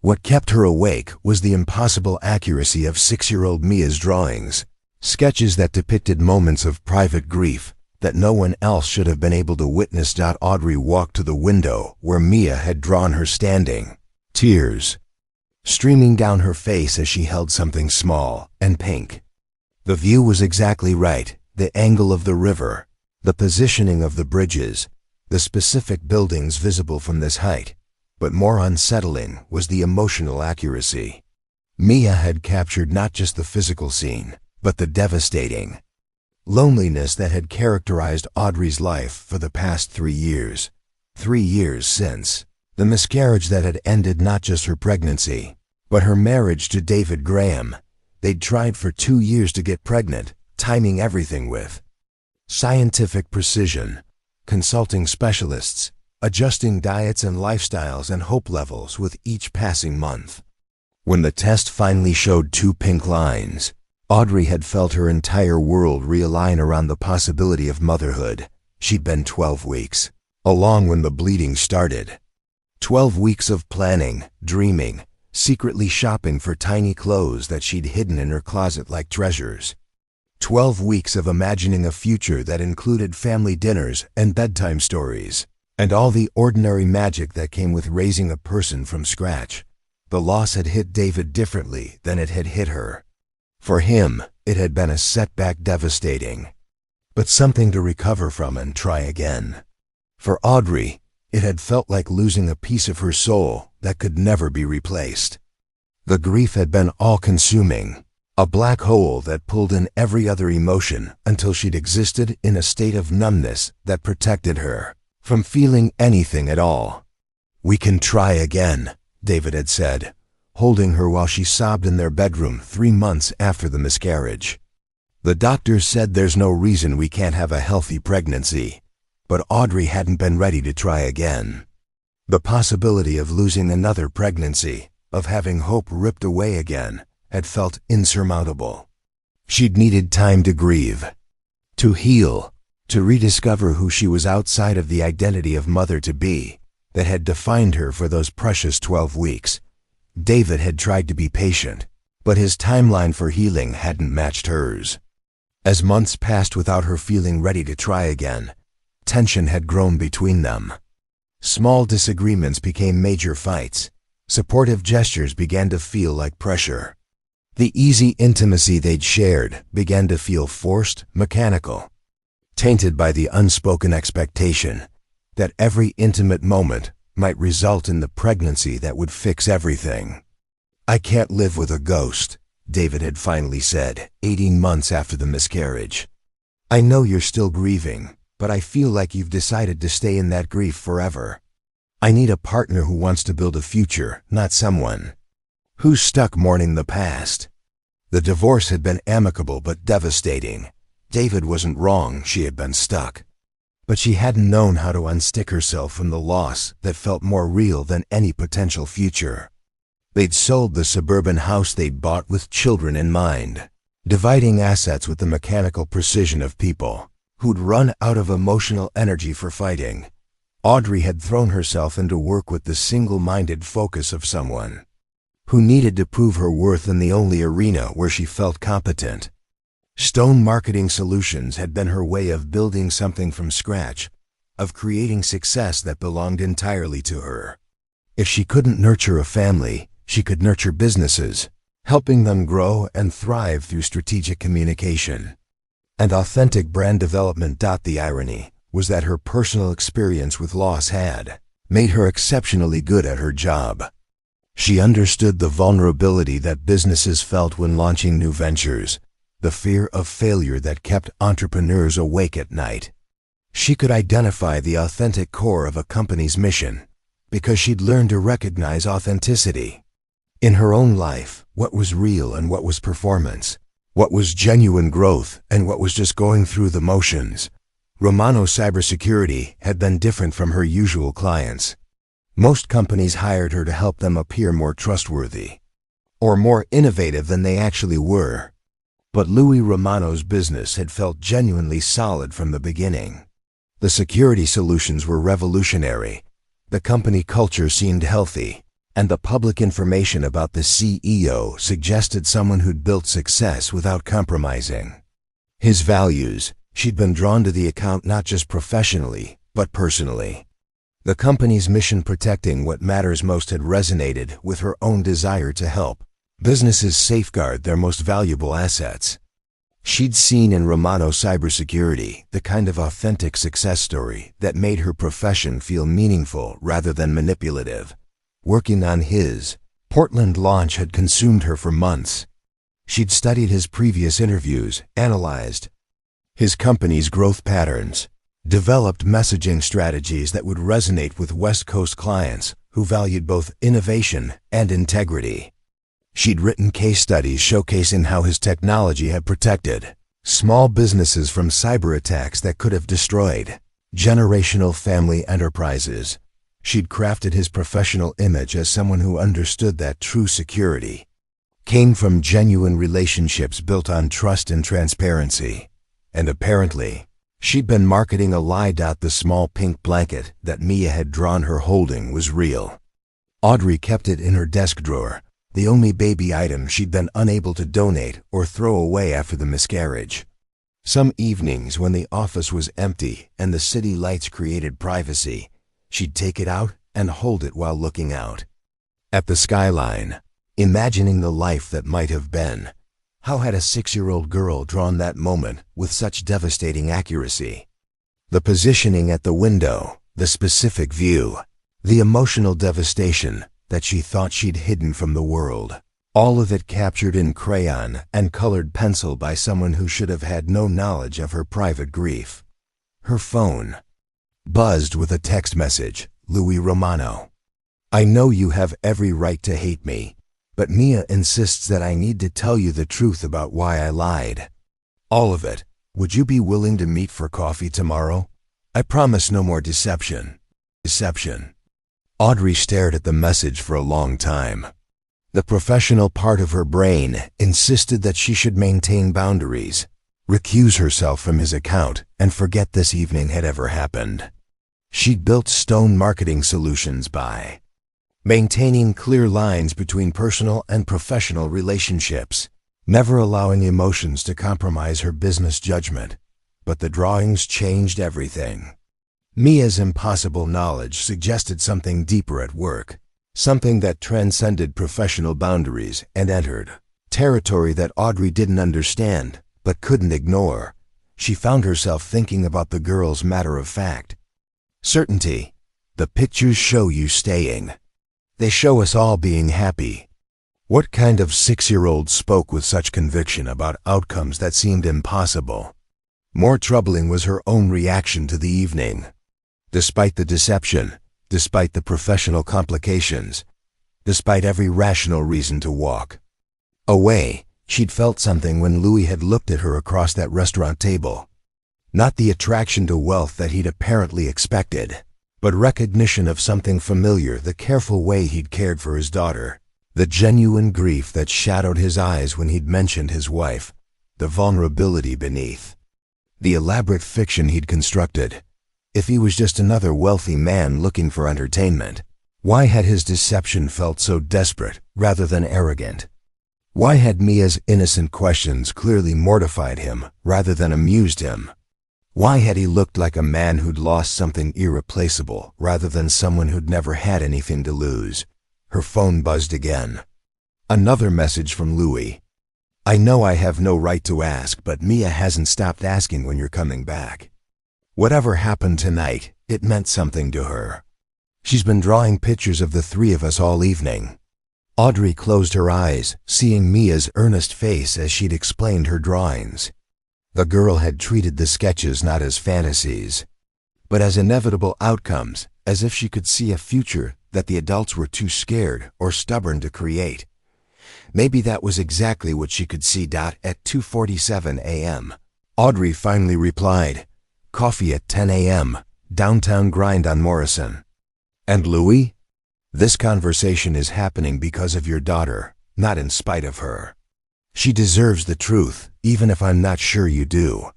What kept her awake was the impossible accuracy of 6-year-old Mia's drawings, sketches that depicted moments of private grief that no one else should have been able to witness. Audrey walked to the window where Mia had drawn her standing, tears streaming down her face as she held something small and pink. The view was exactly right, the angle of the river, the positioning of the bridges, the specific buildings visible from this height. But more unsettling was the emotional accuracy. Mia had captured not just the physical scene, but the devastating loneliness that had characterized Audrey's life for the past 3 years. 3 years since the miscarriage that had ended not just her pregnancy, but her marriage to David Graham. They'd tried for 2 years to get pregnant, timing everything with scientific precision, consulting specialists, adjusting diets and lifestyles and hope levels with each passing month. When the test finally showed 2 pink lines, Audrey had felt her entire world realign around the possibility of motherhood. She'd been 12 weeks, along when the bleeding started. 12 weeks of planning, dreaming, secretly shopping for tiny clothes that she'd hidden in her closet like treasures. 12 weeks of imagining a future that included family dinners and bedtime stories, and all the ordinary magic that came with raising a person from scratch. The loss had hit David differently than it had hit her. For him, it had been a setback devastating, but something to recover from and try again. For Audrey, it had felt like losing a piece of her soul that could never be replaced. The grief had been all-consuming, a black hole that pulled in every other emotion until she'd existed in a state of numbness that protected her from feeling anything at all. "We can try again," David had said, holding her while she sobbed in their bedroom 3 months after the miscarriage. "The doctors said there's no reason we can't have a healthy pregnancy." But Audrey hadn't been ready to try again. The possibility of losing another pregnancy, of having hope ripped away again, had felt insurmountable. She'd needed time to grieve, to heal, to rediscover who she was outside of the identity of mother-to-be that had defined her for those precious 12 weeks. David had tried to be patient, but his timeline for healing hadn't matched hers. As months passed without her feeling ready to try again, tension had grown between them. Small disagreements became major fights. Supportive gestures began to feel like pressure. The easy intimacy they'd shared began to feel forced, mechanical, tainted by the unspoken expectation that every intimate moment might result in the pregnancy that would fix everything. "I can't live with a ghost," David had finally said, 18 months after the miscarriage. "I know you're still grieving, but I feel like you've decided to stay in that grief forever." I need a partner who wants to build a future, not someone who's stuck mourning the past. The divorce had been amicable but devastating. David wasn't wrong, she had been stuck. But she hadn't known how to unstick herself from the loss that felt more real than any potential future. They'd sold the suburban house they'd bought with children in mind, dividing assets with the mechanical precision of people who'd run out of emotional energy for fighting. Audrey had thrown herself into work with the single-minded focus of someone who needed to prove her worth in the only arena where she felt competent. Stone Marketing Solutions had been her way of building something from scratch, of creating success that belonged entirely to her. If she couldn't nurture a family, she could nurture businesses, helping them grow and thrive through strategic communication and authentic brand development. The irony was that her personal experience with loss had made her exceptionally good at her job. She understood the vulnerability that businesses felt when launching new ventures, the fear of failure that kept entrepreneurs awake at night. She could identify the authentic core of a company's mission because she'd learned to recognize authenticity in her own life, what was real and what was performance, what was genuine growth and what was just going through the motions. Romano Cybersecurity had been different from her usual clients. Most companies hired her to help them appear more trustworthy or more innovative than they actually were. But Louis Romano's business had felt genuinely solid from the beginning. The security solutions were revolutionary, the company culture seemed healthy, and the public information about the CEO suggested someone who'd built success without compromising his values. She'd been drawn to the account not just professionally, but personally. The company's mission, protecting what matters most, had resonated with her own desire to help businesses safeguard their most valuable assets. She'd seen in Romano Cybersecurity the kind of authentic success story that made her profession feel meaningful rather than manipulative. Working on his Portland launch had consumed her for months. She'd studied his previous interviews, analyzed his company's growth patterns, developed messaging strategies that would resonate with West Coast clients who valued both innovation and integrity. She'd written case studies showcasing how his technology had protected small businesses from cyber attacks that could have destroyed generational family enterprises. She'd crafted his professional image as someone who understood that true security came from genuine relationships built on trust and transparency. And apparently, she'd been marketing a lie. The small pink blanket that Mia had drawn her holding was real. Audrey kept it in her desk drawer, the only baby item she'd been unable to donate or throw away after the miscarriage. Some evenings when the office was empty and the city lights created privacy, she'd take it out and hold it while looking out at the skyline, imagining the life that might have been. How had a 6-year-old girl drawn that moment with such devastating accuracy? The positioning at the window, the specific view, the emotional devastation that she thought she'd hidden from the world. All of it captured in crayon and colored pencil by someone who should have had no knowledge of her private grief. Her phone buzzed with a text message. Louis Romano. I know you have every right to hate me, but Mia insists that I need to tell you the truth about why I lied. All of it. Would you be willing to meet for coffee tomorrow? I promise no more deception. Deception. Audrey stared at the message for a long time. The professional part of her brain insisted that she should maintain boundaries, recuse herself from his account, and forget this evening had ever happened. She'd built Stone Marketing Solutions by maintaining clear lines between personal and professional relationships, never allowing emotions to compromise her business judgment. But the drawings changed everything. Mia's impossible knowledge suggested something deeper at work, something that transcended professional boundaries and entered territory that Audrey didn't understand but couldn't ignore. She found herself thinking about the girl's matter-of-fact certainty. The pictures show you staying. They show us all being happy. What kind of 6-year-old spoke with such conviction about outcomes that seemed impossible? More troubling was her own reaction to the evening. Despite the deception, despite the professional complications, despite every rational reason to walk away. She'd felt something when Louis had looked at her across that restaurant table. Not the attraction to wealth that he'd apparently expected, but recognition of something familiar, the careful way he'd cared for his daughter, the genuine grief that shadowed his eyes when he'd mentioned his wife, the vulnerability beneath, the elaborate fiction he'd constructed. If he was just another wealthy man looking for entertainment, why had his deception felt so desperate rather than arrogant? Why had Mia's innocent questions clearly mortified him rather than amused him? Why had he looked like a man who'd lost something irreplaceable rather than someone who'd never had anything to lose? Her phone buzzed again. Another message from Louis. I know I have no right to ask, but Mia hasn't stopped asking when you're coming back. Whatever happened tonight, it meant something to her. She's been drawing pictures of the three of us all evening. Audrey closed her eyes, seeing Mia's earnest face as she'd explained her drawings. The girl had treated the sketches not as fantasies, but as inevitable outcomes, as if she could see a future that the adults were too scared or stubborn to create. Maybe that was exactly what she could see. At 2:47 a.m., Audrey finally replied, "Coffee at 10 a.m., downtown grind on Morrison." And Louis? This conversation is happening because of your daughter, not in spite of her. She deserves the truth, even if I'm not sure you do.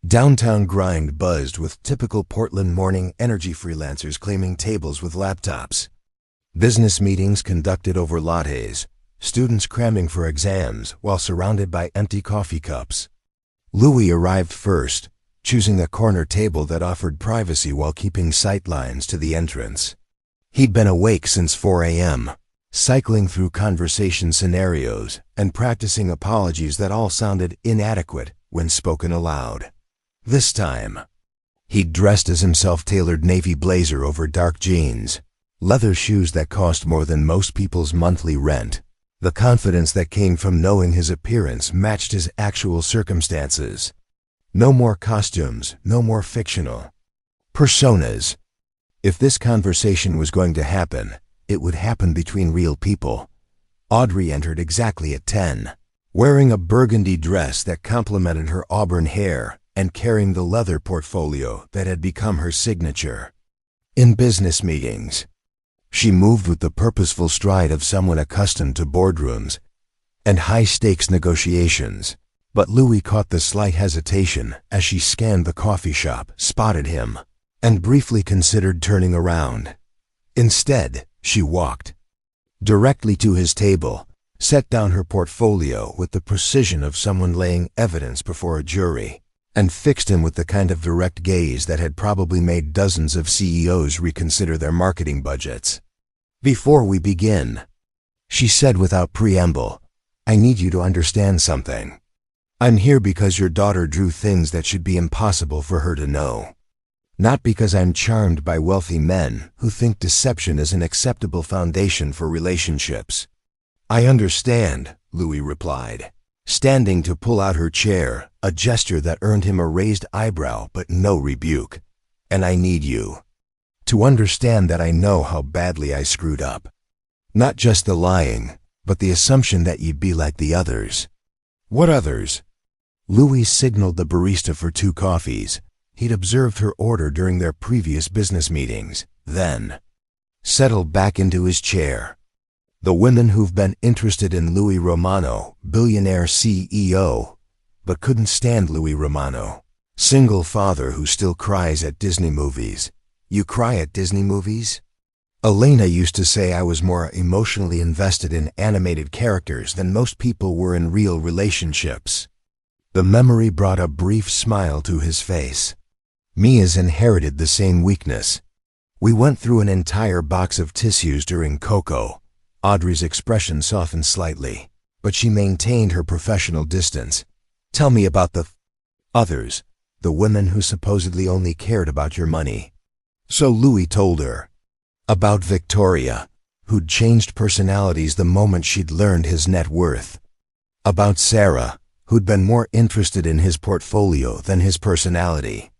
Downtown grind buzzed with typical Portland morning energy freelancers claiming tables with laptops. Business meetings conducted over lattes, students cramming for exams while surrounded by empty coffee cups. Louis arrived first, choosing a corner table that offered privacy while keeping sightlines to the entrance. He'd been awake since 4 a.m., cycling through conversation scenarios and practicing apologies that all sounded inadequate when spoken aloud. This time, he'd dressed as himself, tailored navy blazer over dark jeans, leather shoes that cost more than most people's monthly rent. The confidence that came from knowing his appearance matched his actual circumstances. No more costumes, no more fictional personas. If this conversation was going to happen, it would happen between real people. Audrey entered exactly at 10, wearing a burgundy dress that complemented her auburn hair and carrying the leather portfolio that had become her signature. In business meetings, she moved with the purposeful stride of someone accustomed to boardrooms and high-stakes negotiations. But Louis caught the slight hesitation as she scanned the coffee shop, spotted him, and briefly considered turning around. Instead, she walked directly to his table, set down her portfolio with the precision of someone laying evidence before a jury, and fixed him with the kind of direct gaze that had probably made dozens of CEOs reconsider their marketing budgets. "Before we begin," she said without preamble, "I need you to understand something. I'm here because your daughter drew things that should be impossible for her to know. Not because I'm charmed by wealthy men who think deception is an acceptable foundation for relationships." "I understand," Louis replied, standing to pull out her chair, a gesture that earned him a raised eyebrow but no rebuke. "And I need you to understand that I know how badly I screwed up. Not just the lying, but the assumption that you'd be like the others." "What others?" Louis signaled the barista for 2 coffees. He'd observed her order during their previous business meetings, then settled back into his chair. "The women who've been interested in Louis Romano, billionaire CEO, but couldn't stand Louis Romano. Single father who still cries at Disney movies." "You cry at Disney movies?" "Elena used to say I was more emotionally invested in animated characters than most people were in real relationships." The memory brought a brief smile to his face. Mia's inherited the same weakness. "We went through an entire box of tissues during Coco." Audrey's expression softened slightly, but she maintained her professional distance. "Tell me about the others, the women who supposedly only cared about your money." So Louis told her about Victoria, who'd changed personalities the moment she'd learned his net worth. About Sarah, who'd been more interested in his portfolio than his personality.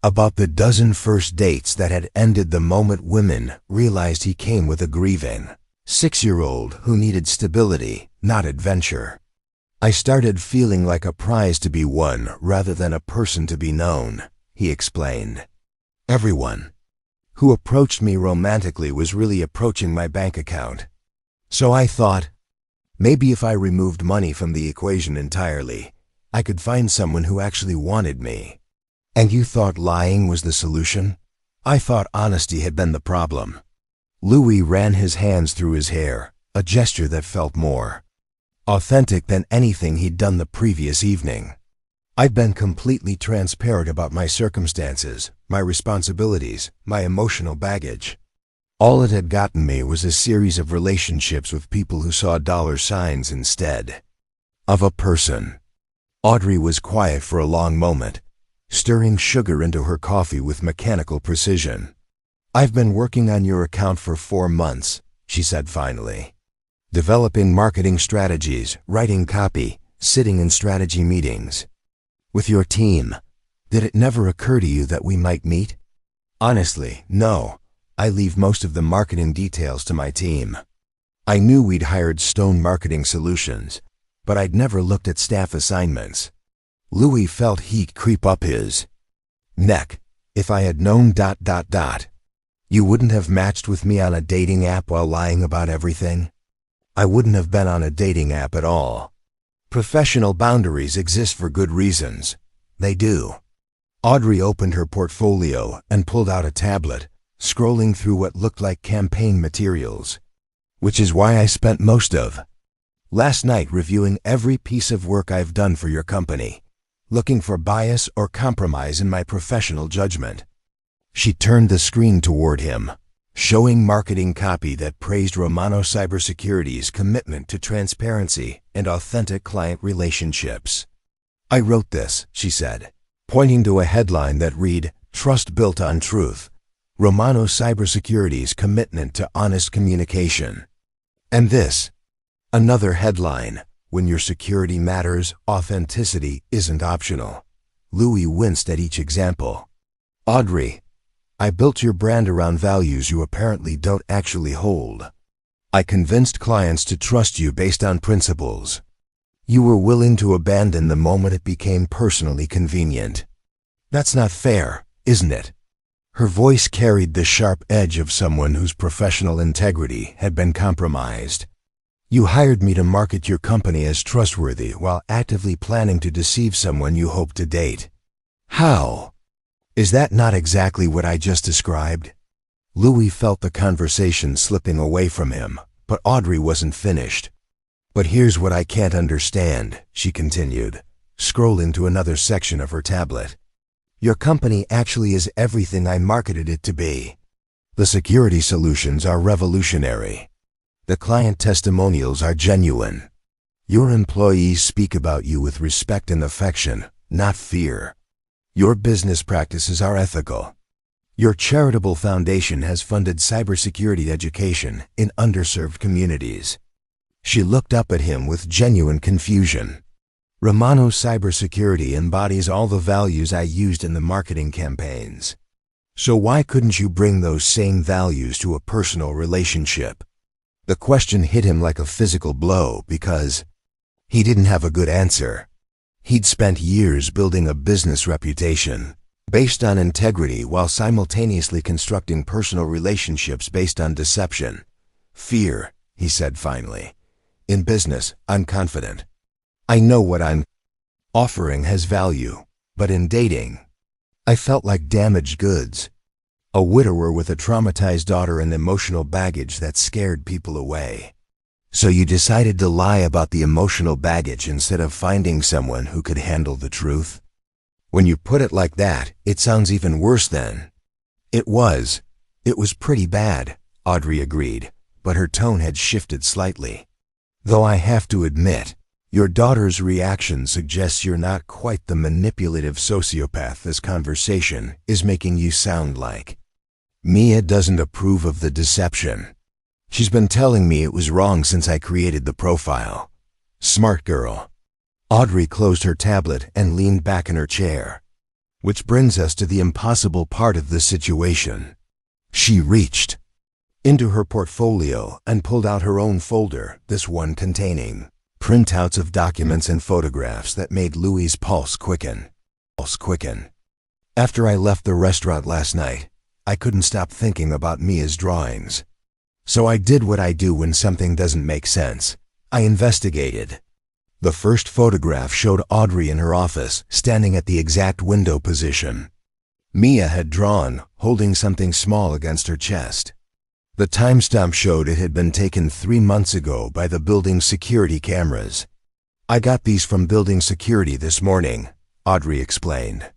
About the dozen first dates that had ended the moment women realized he came with a grieving 6-year-old who needed stability, not adventure. I started feeling like a prize to be won rather than a person to be known, he explained. Everyone who approached me romantically was really approaching my bank account. So I thought, maybe if I removed money from the equation entirely, I could find someone who actually wanted me. And you thought lying was the solution? I thought honesty had been the problem. Louis ran his hands through his hair, a gesture that felt more authentic than anything he'd done the previous evening. I've been completely transparent about my circumstances, my responsibilities, my emotional baggage. All it had gotten me was a series of relationships with people who saw dollar signs instead of a person. Audrey was quiet for a long moment, stirring sugar into her coffee with mechanical precision. I've been working on your account for 4 months, she said finally. Developing marketing strategies, writing copy, sitting in strategy meetings. With your team, did it never occur to you that we might meet? Honestly, no. I leave most of the marketing details to my team. I knew we'd hired Stone Marketing Solutions, but I'd never looked at staff assignments. Louis felt heat creep up his neck. If I had known ... You wouldn't have matched with me on a dating app while lying about everything? I wouldn't have been on a dating app at all. Professional boundaries exist for good reasons. They do. Audrey opened her portfolio and pulled out a tablet, scrolling through what looked like campaign materials. Which is why I spent most of last night reviewing every piece of work I've done for your company, looking for bias or compromise in my professional judgment. She turned the screen toward him, showing marketing copy that praised Romano Cybersecurity's commitment to transparency and authentic client relationships. I wrote this, she said, pointing to a headline that read, "Trust Built on Truth, Romano Cybersecurity's Commitment to Honest Communication." And this, another headline, "When your security matters, authenticity isn't optional." Louis winced at each example. Audrey, I built your brand around values you apparently don't actually hold. I convinced clients to trust you based on principles you were willing to abandon the moment it became personally convenient. That's not fair, isn't it? Her voice carried the sharp edge of someone whose professional integrity had been compromised. You hired me to market your company as trustworthy while actively planning to deceive someone you hope to date. How? Is that not exactly what I just described? Louis felt the conversation slipping away from him, but Audrey wasn't finished. But here's what I can't understand, she continued, scrolling to another section of her tablet. Your company actually is everything I marketed it to be. The security solutions are revolutionary. The client testimonials are genuine. Your employees speak about you with respect and affection, not fear. Your business practices are ethical. Your charitable foundation has funded cybersecurity education in underserved communities. She looked up at him with genuine confusion. Romano Cybersecurity embodies all the values I used in the marketing campaigns. So why couldn't you bring those same values to a personal relationship? The question hit him like a physical blow because he didn't have a good answer. He'd spent years building a business reputation based on integrity while simultaneously constructing personal relationships based on deception. Fear, he said finally. In business, I'm confident. I know what I'm offering has value, but in dating, I felt like damaged goods. A widower with a traumatized daughter and emotional baggage that scared people away. So you decided to lie about the emotional baggage instead of finding someone who could handle the truth? When you put it like that, it sounds even worse then. It was pretty bad, Audrey agreed, but her tone had shifted slightly. Though I have to admit, your daughter's reaction suggests you're not quite the manipulative sociopath this conversation is making you sound like. Mia doesn't approve of the deception. She's been telling me it was wrong since I created the profile. Smart girl. Audrey closed her tablet and leaned back in her chair. Which brings us to the impossible part of the situation. She reached into her portfolio and pulled out her own folder, this one containing printouts of documents and photographs that made Louie's pulse quicken. After I left the restaurant last night, I couldn't stop thinking about Mia's drawings. So I did what I do when something doesn't make sense. I investigated. The first photograph showed Audrey in her office, standing at the exact window position. Mia had drawn, holding something small against her chest. The timestamp showed it had been taken 3 months ago by the building's security cameras. I got these from building security this morning, Audrey explained.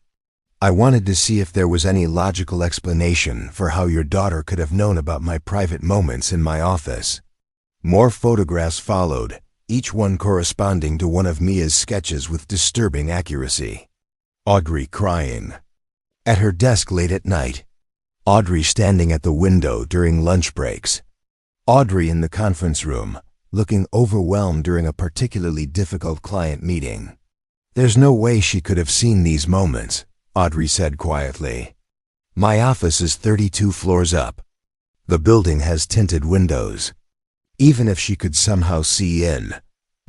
I wanted to see if there was any logical explanation for how your daughter could have known about my private moments in my office. More photographs followed, each one corresponding to one of Mia's sketches with disturbing accuracy. Audrey crying at her desk late at night. Audrey standing at the window during lunch breaks. Audrey in the conference room, looking overwhelmed during a particularly difficult client meeting. There's no way she could have seen these moments, Audrey said quietly. My office is 32 floors up. The building has tinted windows. Even if she could somehow see in,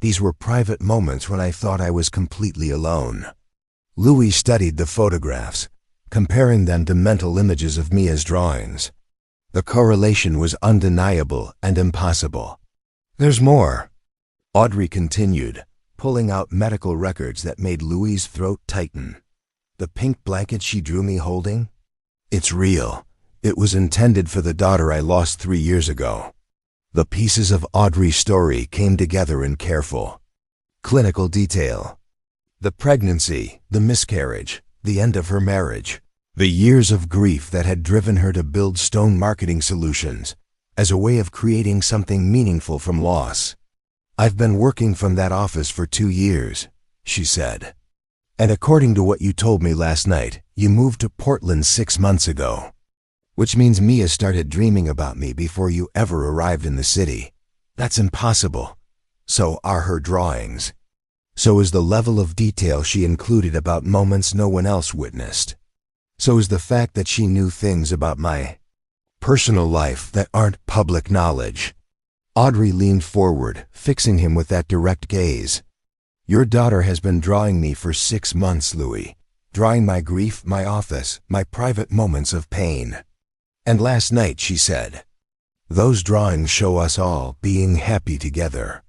these were private moments when I thought I was completely alone. Louis studied the photographs, comparing them to mental images of Mia's drawings. The correlation was undeniable and impossible. There's more, Audrey continued, pulling out medical records that made Louis's throat tighten. The pink blanket she drew me holding? It's real. It was intended for the daughter I lost 3 years ago. The pieces of Audrey's story came together in careful, clinical detail. The pregnancy, the miscarriage, the end of her marriage, the years of grief that had driven her to build Stone Marketing Solutions as a way of creating something meaningful from loss. I've been working from that office for 2 years, she said. And according to what you told me last night, you moved to Portland 6 months ago. Which means Mia started dreaming about me before you ever arrived in the city. That's impossible. So are her drawings. So is the level of detail she included about moments no one else witnessed. So is the fact that she knew things about my personal life that aren't public knowledge. Audrey leaned forward, fixing him with that direct gaze. Your daughter has been drawing me for 6 months, Louis. Drawing my grief, my office, my private moments of pain. And last night she said, those drawings show us all being happy together.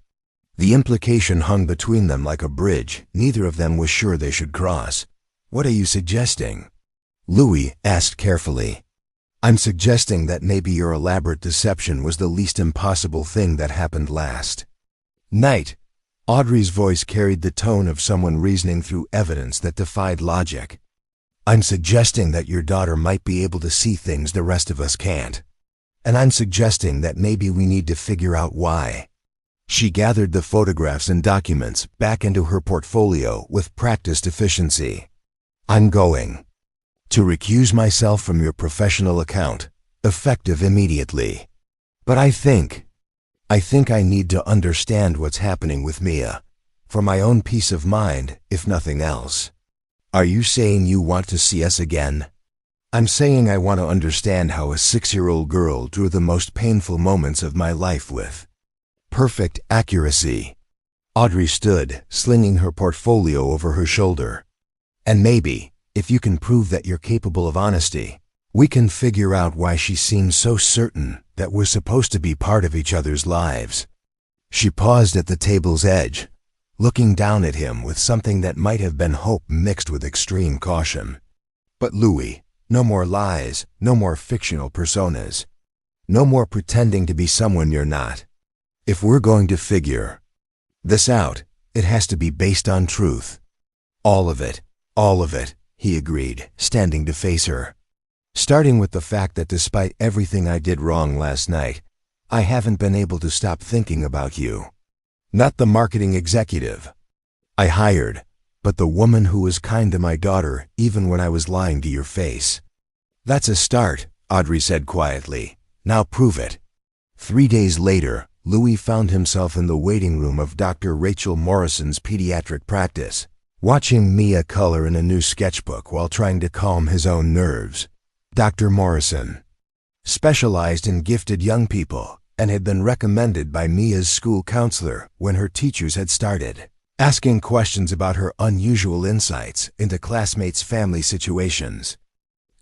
The implication hung between them like a bridge. Neither of them was sure they should cross. What are you suggesting? Louis asked carefully. I'm suggesting that maybe your elaborate deception was the least impossible thing that happened last night. Audrey's voice carried the tone of someone reasoning through evidence that defied logic. I'm suggesting that your daughter might be able to see things the rest of us can't. And I'm suggesting that maybe we need to figure out why. She gathered the photographs and documents back into her portfolio with practiced efficiency. I'm going to recuse myself from your professional account, effective immediately. But I think I need to understand what's happening with Mia, for my own peace of mind, if nothing else. Are you saying you want to see us again? I'm saying I want to understand how a 6-year-old girl drew the most painful moments of my life with perfect accuracy. Audrey stood, slinging her portfolio over her shoulder. And maybe, if you can prove that you're capable of honesty, we can figure out why she seems so certain that we're supposed to be part of each other's lives. She paused at the table's edge, looking down at him with something that might have been hope mixed with extreme caution. But Louis, no more lies, no more fictional personas. No more pretending to be someone you're not. If we're going to figure this out, it has to be based on truth. All of it, he agreed, standing to face her. Starting with the fact that despite everything I did wrong last night, I haven't been able to stop thinking about you. Not the marketing executive I hired, but the woman who was kind to my daughter even when I was lying to your face. That's a start, Audrey said quietly. Now prove it. 3 days later, Louis found himself in the waiting room of Dr. Rachel Morrison's pediatric practice, Watching Mia color in a new sketchbook while trying to calm his own nerves. Dr. Morrison specialized in gifted young people and had been recommended by Mia's school counselor when her teachers had started asking questions about her unusual insights into classmates' family situations.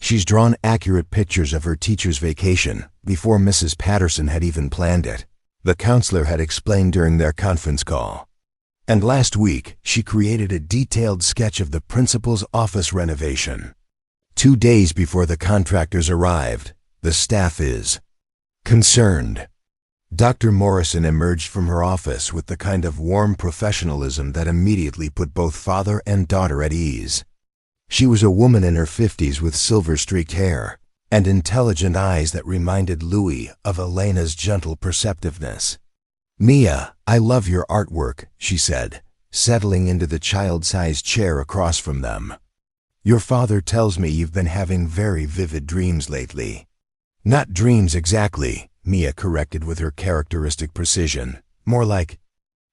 She's drawn accurate pictures of her teacher's vacation before Mrs. Patterson had even planned it, the counselor had explained during their conference call. And last week, she created a detailed sketch of the principal's office renovation. 2 days before the contractors arrived, the staff is concerned. Dr. Morrison emerged from her office with the kind of warm professionalism that immediately put both father and daughter at ease. She was a woman in her 50s with silver-streaked hair and intelligent eyes that reminded Louis of Elena's gentle perceptiveness. "Mia, I love your artwork," she said, settling into the child-sized chair across from them. "Your father tells me you've been having very vivid dreams lately." "Not dreams exactly," Mia corrected with her characteristic precision. "More like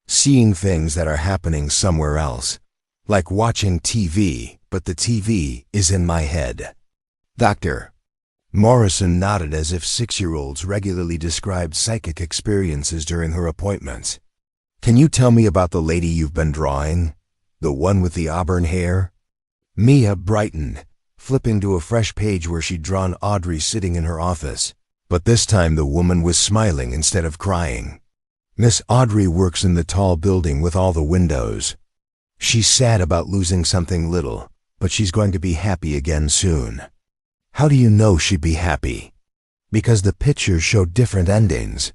seeing things that are happening somewhere else. Like watching TV, but the TV is in my head." Dr. Morrison nodded as if 6-year-olds regularly described psychic experiences during her appointments. "Can you tell me about the lady you've been drawing? The one with the auburn hair?" Mia brightened, flipping to a fresh page where she'd drawn Audrey sitting in her office. But this time the woman was smiling instead of crying. "Miss Audrey works in the tall building with all the windows. She's sad about losing something little, but she's going to be happy again soon." "How do you know she'd be happy?" "Because the pictures show different endings.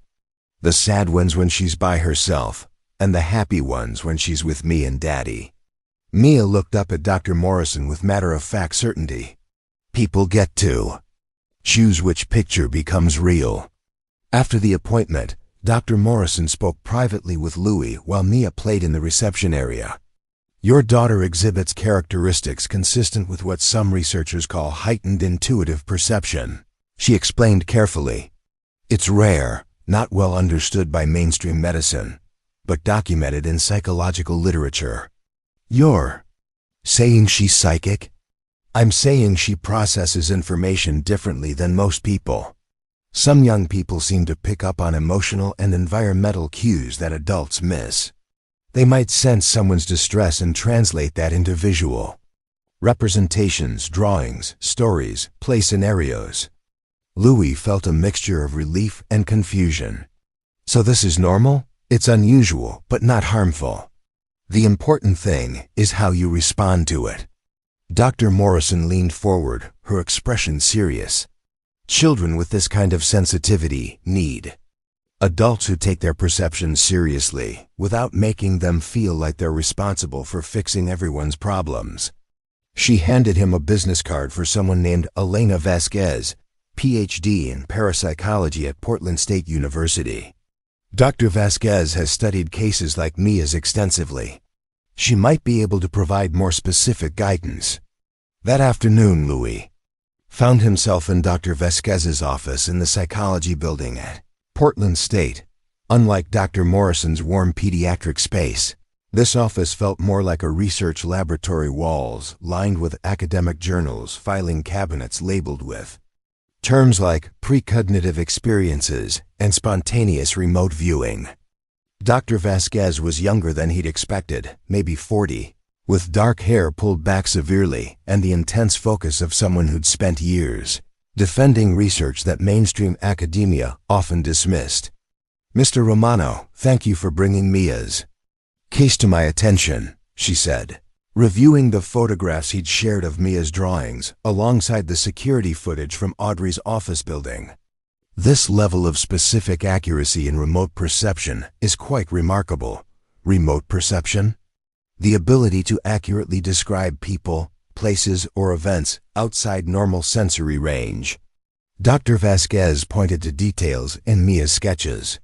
The sad ones when she's by herself, and the happy ones when she's with me and Daddy." Mia looked up at Dr. Morrison with matter-of-fact certainty. "People get to choose which picture becomes real." After the appointment, Dr. Morrison spoke privately with Louis while Mia played in the reception area. "Your daughter exhibits characteristics consistent with what some researchers call heightened intuitive perception," she explained carefully. "It's rare, not well understood by mainstream medicine, but documented in psychological literature." "You're saying she's psychic?" "I'm saying she processes information differently than most people. Some young people seem to pick up on emotional and environmental cues that adults miss. They might sense someone's distress and translate that into visual representations, drawings, stories, play scenarios." Louis felt a mixture of relief and confusion. "So this is normal? It's unusual, but not harmful. The important thing is how you respond to it." Dr. Morrison leaned forward, her expression serious. "Children with this kind of sensitivity need adults who take their perceptions seriously, without making them feel like they're responsible for fixing everyone's problems." She handed him a business card for someone named Elena Vasquez, Ph.D. in parapsychology at Portland State University. "Dr. Vasquez has studied cases like Mia's extensively. She might be able to provide more specific guidance." That afternoon, Louis found himself in Dr. Vasquez's office in the psychology building at Portland State. Unlike Dr. Morrison's warm pediatric space, this office felt more like a research laboratory, walls lined with academic journals, filing cabinets labeled with terms like precognitive experiences and spontaneous remote viewing. Dr. Vasquez was younger than he'd expected, maybe 40, with dark hair pulled back severely and the intense focus of someone who'd spent years defending research that mainstream academia often dismissed. "Mr. Romano, thank you for bringing Mia's case to my attention," she said, reviewing the photographs he'd shared of Mia's drawings alongside the security footage from Audrey's office building. "This level of specific accuracy in remote perception is quite remarkable." "Remote perception?" "The ability to accurately describe people, places, or events outside normal sensory range." Dr. Vasquez pointed to details in Mia's sketches.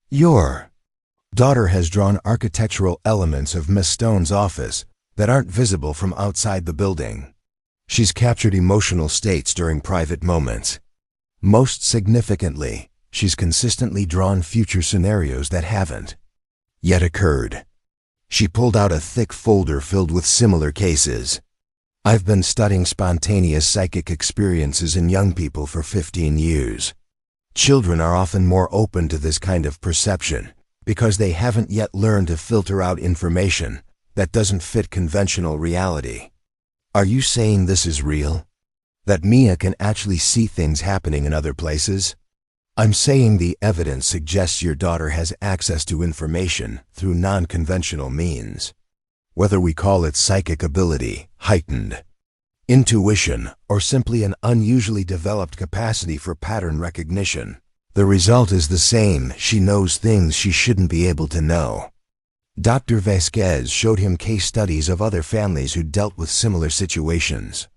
"Your daughter has drawn architectural elements of Miss Stone's office that aren't visible from outside the building. She's captured emotional states during private moments. Most significantly, she's consistently drawn future scenarios that haven't yet occurred." She pulled out a thick folder filled with similar cases. I've been studying spontaneous psychic experiences in young people for 15 years. Children are often more open to this kind of perception because they haven't yet learned to filter out information that doesn't fit conventional reality. Are you saying this is real? That Mia can actually see things happening in other places? I'm saying the evidence suggests your daughter has access to information through non-conventional means. Whether we call it psychic ability, heightened intuition, or simply an unusually developed capacity for pattern recognition, the result is the same. She knows things she shouldn't be able to know. Dr. Vasquez showed him case studies of other families who dealt with similar situations.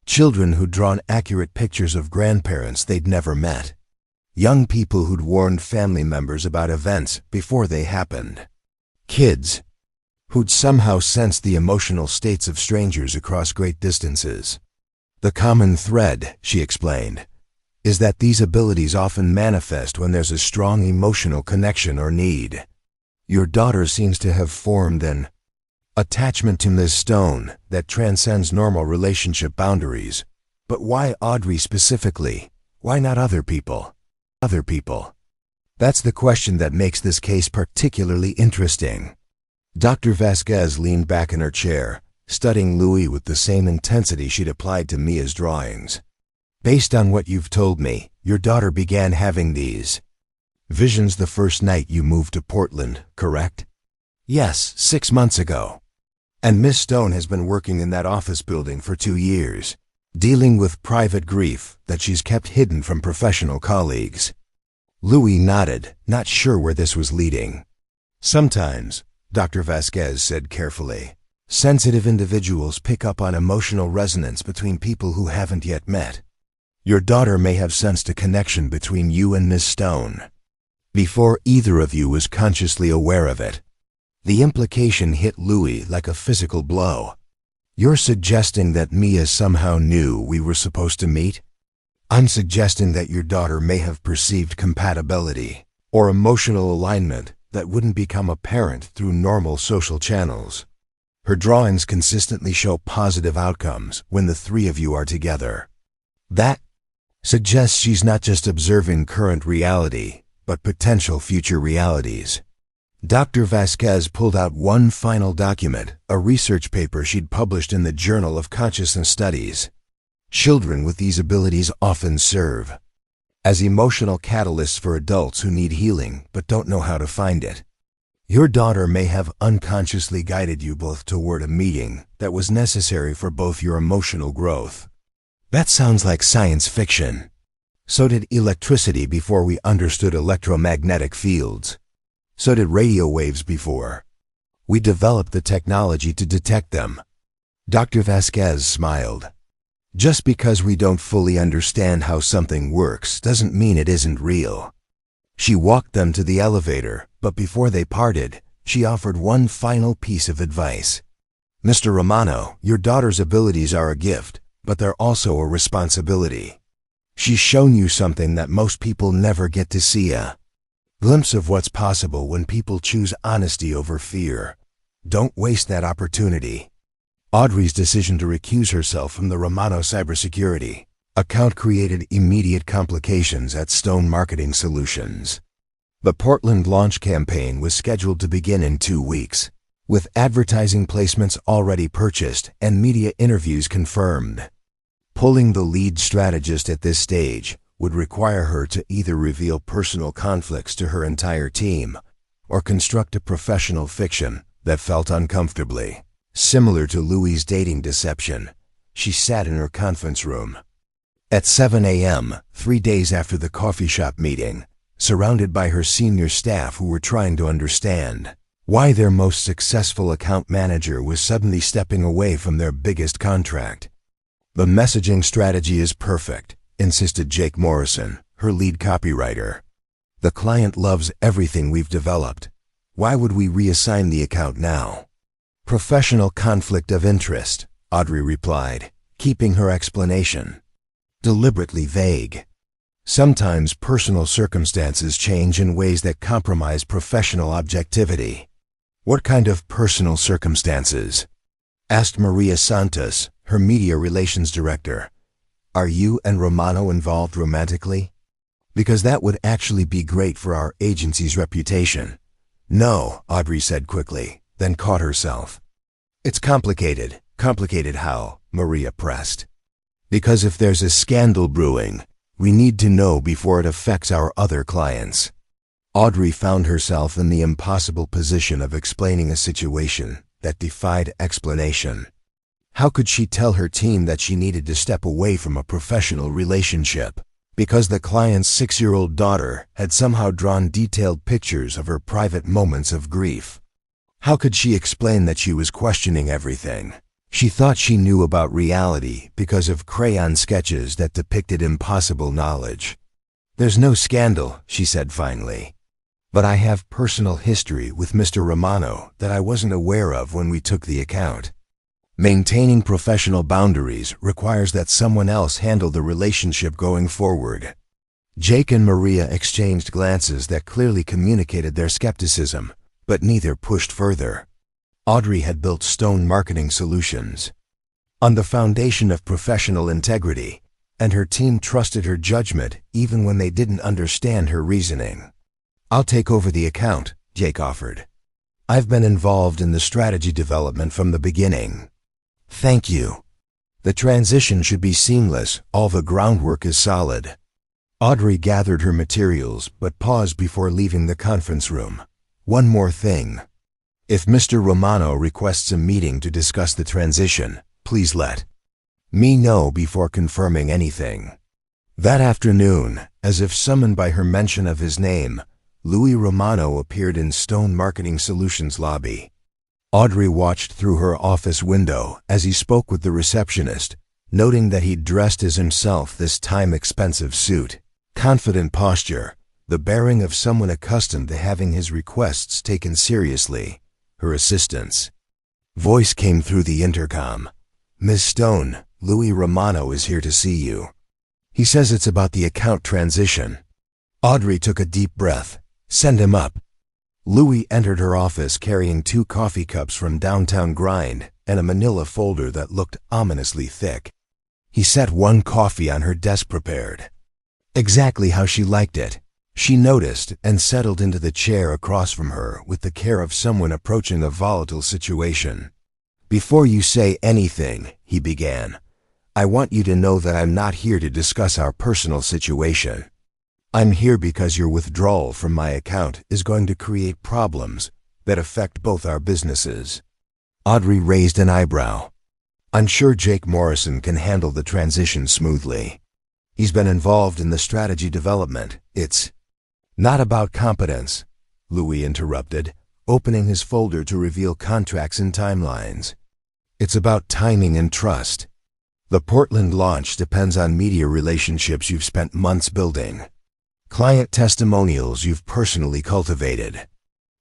Children who'd drawn accurate pictures of grandparents they'd never met. Young people who'd warned family members about events before they happened. Kids who'd somehow sensed the emotional states of strangers across great distances. The common thread, she explained, is that these abilities often manifest when there's a strong emotional connection or need. Your daughter seems to have formed an attachment to Ms. Stone that transcends normal relationship boundaries. But why Audrey specifically? Why not other people? Other people. That's the question that makes this case particularly interesting. Dr. Vasquez leaned back in her chair, studying Louis with the same intensity she'd applied to Mia's drawings. Based on what you've told me, your daughter began having these visions the first night you moved to Portland, correct? Yes, 6 months ago. And Miss Stone has been working in that office building for 2 years, dealing with private grief that she's kept hidden from professional colleagues. Louis nodded, not sure where this was leading. Sometimes, Dr. Vasquez said carefully, sensitive individuals pick up on emotional resonance between people who haven't yet met. Your daughter may have sensed a connection between you and Miss Stone before either of you was consciously aware of it. The implication hit Louis like a physical blow. You're suggesting that Mia somehow knew we were supposed to meet? I'm suggesting that your daughter may have perceived compatibility or emotional alignment that wouldn't become apparent through normal social channels. Her drawings consistently show positive outcomes when the three of you are together. That suggests she's not just observing current reality, but potential future realities. Dr. Vasquez pulled out one final document, a research paper she'd published in the Journal of Consciousness Studies. Children with these abilities often serve as emotional catalysts for adults who need healing but don't know how to find it. Your daughter may have unconsciously guided you both toward a meeting that was necessary for both your emotional growth. That sounds like science fiction. So did electricity before we understood electromagnetic fields. So did radio waves before we developed the technology to detect them. Dr. Vasquez smiled. Just because we don't fully understand how something works doesn't mean it isn't real. She walked them to the elevator, but before they parted, she offered one final piece of advice. Mr. Romano, your daughter's abilities are a gift, but they're also a responsibility. She's shown you something that most people never get to see, a glimpse of what's possible when people choose honesty over fear. Don't waste that opportunity. Audrey's decision to recuse herself from the Romano cybersecurity account created immediate complications at Stone Marketing Solutions. The Portland launch campaign was scheduled to begin in 2 weeks, with advertising placements already purchased and media interviews confirmed. Pulling the lead strategist at this stage would require her to either reveal personal conflicts to her entire team or construct a professional fiction that felt uncomfortably similar to Louis' dating deception. She sat in her conference room at 7 a.m., 3 days after the coffee shop meeting, surrounded by her senior staff who were trying to understand why their most successful account manager was suddenly stepping away from their biggest contract. The messaging strategy is perfect, insisted Jake Morrison, her lead copywriter. The client loves everything we've developed. Why would we reassign the account now? Professional conflict of interest, Audrey replied, keeping her explanation deliberately vague. Sometimes personal circumstances change in ways that compromise professional objectivity. What kind of personal circumstances? Asked Maria Santos, her media relations director. Are you and Romano involved romantically? Because that would actually be great for our agency's reputation. No, Audrey said quickly, then caught herself. It's complicated. Complicated how? Maria pressed. Because if there's a scandal brewing, we need to know before it affects our other clients. Audrey found herself in the impossible position of explaining a situation that defied explanation. How could she tell her team that she needed to step away from a professional relationship because the client's 6-year-old daughter had somehow drawn detailed pictures of her private moments of grief? How could she explain that she was questioning everything she thought she knew about reality because of crayon sketches that depicted impossible knowledge? There's no scandal, she said finally. But I have personal history with Mr. Romano that I wasn't aware of when we took the account. Maintaining professional boundaries requires that someone else handle the relationship going forward. Jake and Maria exchanged glances that clearly communicated their skepticism, but neither pushed further. Audrey had built Stone Marketing Solutions on the foundation of professional integrity, and her team trusted her judgment even when they didn't understand her reasoning. I'll take over the account, Jake offered. I've been involved in the strategy development from the beginning. Thank you. The transition should be seamless. All the groundwork is solid. Audrey gathered her materials but paused before leaving the conference room. One more thing. If Mr. Romano requests a meeting to discuss the transition, please let me know before confirming anything. That afternoon, as if summoned by her mention of his name, Louis Romano appeared in Stone Marketing Solutions lobby. Audrey watched through her office window as he spoke with the receptionist, noting that he'd dressed as himself this time-expensive suit. Confident posture, the bearing of someone accustomed to having his requests taken seriously. Her assistant's voice came through the intercom. Ms. Stone, Louis Romano is here to see you. He says it's about the account transition. Audrey took a deep breath. Send him up. Louis entered her office carrying 2 coffee cups from downtown Grind and a manila folder that looked ominously thick. He set 1 coffee on her desk prepared. Exactly how she liked it. She noticed and settled into the chair across from her with the care of someone approaching a volatile situation. Before you say anything, he began, I want you to know that I'm not here to discuss our personal situation. I'm here because your withdrawal from my account is going to create problems that affect both our businesses. Audrey raised an eyebrow. I'm sure Jake Morrison can handle the transition smoothly. He's been involved in the strategy development. It's not about competence, Louis interrupted, opening his folder to reveal contracts and timelines. It's about timing and trust. The Portland launch depends on media relationships you've spent months building. Client testimonials you've personally cultivated.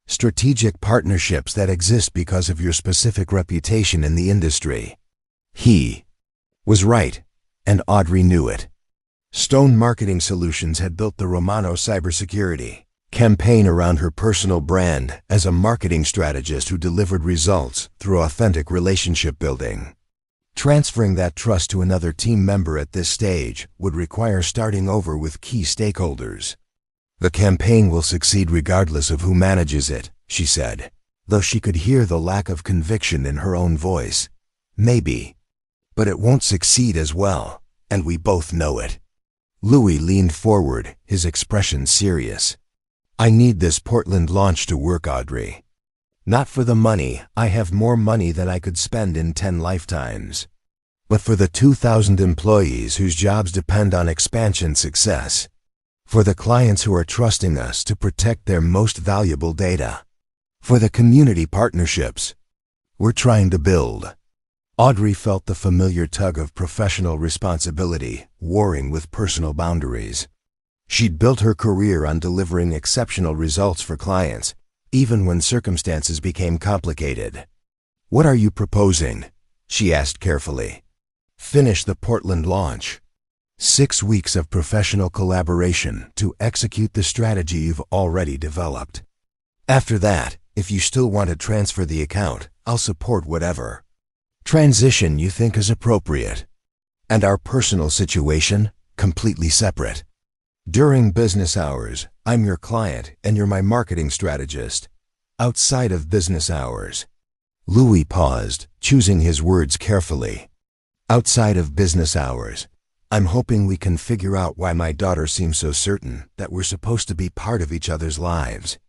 Strategic partnerships that exist because of your specific reputation in the industry. He was right, and Audrey knew it. Stone Marketing Solutions had built the Romano cybersecurity campaign around her personal brand as a marketing strategist who delivered results through authentic relationship building. Transferring that trust to another team member at this stage would require starting over with key stakeholders. The campaign will succeed regardless of who manages it, she said, though she could hear the lack of conviction in her own voice. Maybe. But it won't succeed as well, and we both know it. Louis leaned forward, his expression serious. I need this Portland launch to work, Audrey. Not for the money, I have more money than I could spend in 10 lifetimes. But for the 2,000 employees whose jobs depend on expansion success. For the clients who are trusting us to protect their most valuable data. For the community partnerships we're trying to build. Audrey felt the familiar tug of professional responsibility warring with personal boundaries. She'd built her career on delivering exceptional results for clients, even when circumstances became complicated. What are you proposing? She asked carefully. Finish the Portland launch. 6 weeks of professional collaboration to execute the strategy you've already developed. After that, If you still want to transfer the account, I'll support whatever transition you think is appropriate. And our personal situation, completely separate. During business hours, I'm your client and you're my marketing strategist. Outside of business hours. Louis paused, choosing his words carefully. Outside of business hours, I'm hoping we can figure out why my daughter seems so certain that we're supposed to be part of each other's lives.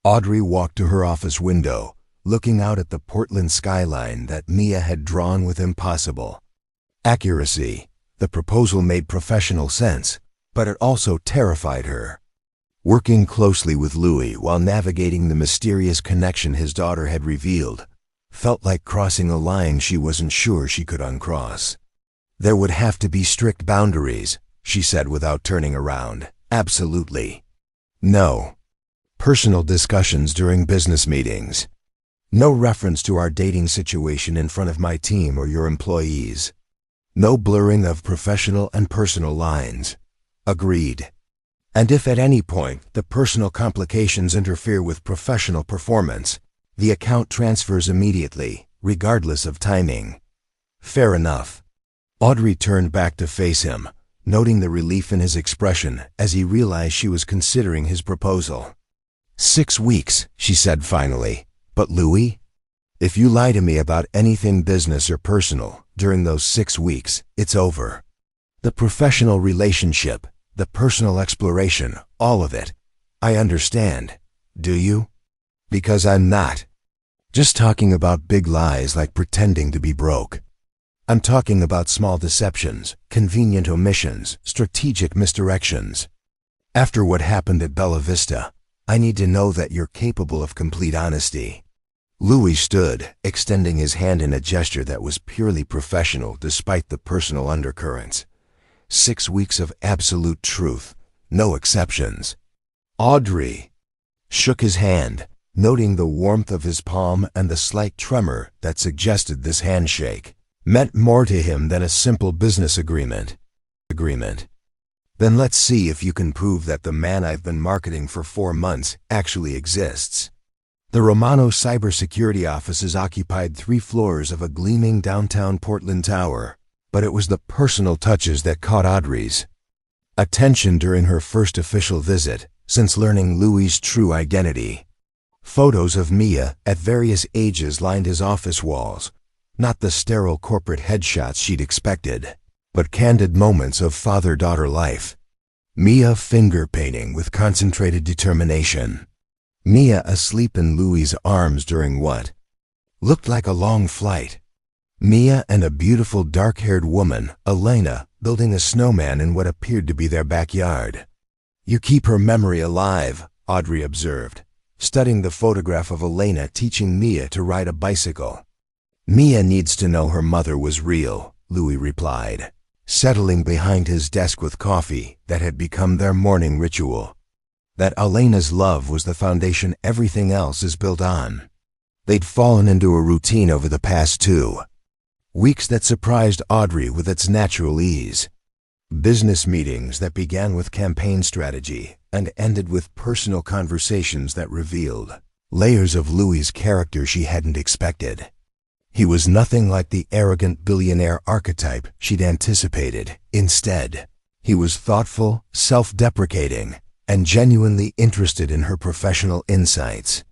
Audrey walked to her office window, looking out at the Portland skyline that Mia had drawn with impossible accuracy. The proposal made professional sense, but it also terrified her. Working closely with Louis while navigating the mysterious connection his daughter had revealed felt like crossing a line she wasn't sure she could uncross. There would have to be strict boundaries, she said without turning around. Absolutely. No. Personal discussions during business meetings. No reference to our dating situation in front of my team or your employees. No blurring of professional and personal lines. Agreed. And if at any point the personal complications interfere with professional performance, the account transfers immediately, regardless of timing. Fair enough. Audrey turned back to face him, noting the relief in his expression as he realized she was considering his proposal. 6 weeks, she said finally. But Louis, if you lie to me about anything business or personal during those 6 weeks, it's over. The professional relationship, the personal exploration, all of it. I understand. Do you? Because I'm not just talking about big lies like pretending to be broke. I'm talking about small deceptions, convenient omissions, strategic misdirections. After what happened at Bella Vista, I need to know that you're capable of complete honesty. Louis stood, extending his hand in a gesture that was purely professional despite the personal undercurrents. 6 weeks of absolute truth, no exceptions. Audrey shook his hand, noting the warmth of his palm and the slight tremor that suggested this handshake meant more to him than a simple business agreement. Then let's see if you can prove that the man I've been marketing for 4 months actually exists. The Romano cybersecurity offices occupied 3 floors of a gleaming downtown Portland tower, but it was the personal touches that caught Audrey's attention during her first official visit since learning Louis' true identity. Photos of Mia at various ages lined his office walls, not the sterile corporate headshots she'd expected, but candid moments of father-daughter life. Mia finger painting with concentrated determination. Mia asleep in Louis' arms during what looked like a long flight. Mia and a beautiful dark-haired woman, Elena, building a snowman in what appeared to be their backyard. You keep her memory alive, Audrey observed, studying the photograph of Elena teaching Mia to ride a bicycle. Mia needs to know her mother was real, Louis replied, settling behind his desk with coffee that had become their morning ritual. That Elena's love was the foundation everything else is built on. They'd fallen into a routine over the past 2 weeks that surprised Audrey with its natural ease. Business meetings that began with campaign strategy and ended with personal conversations that revealed layers of Louis' character she hadn't expected. He was nothing like the arrogant billionaire archetype she'd anticipated. Instead, he was thoughtful, self-deprecating, and genuinely interested in her professional insights.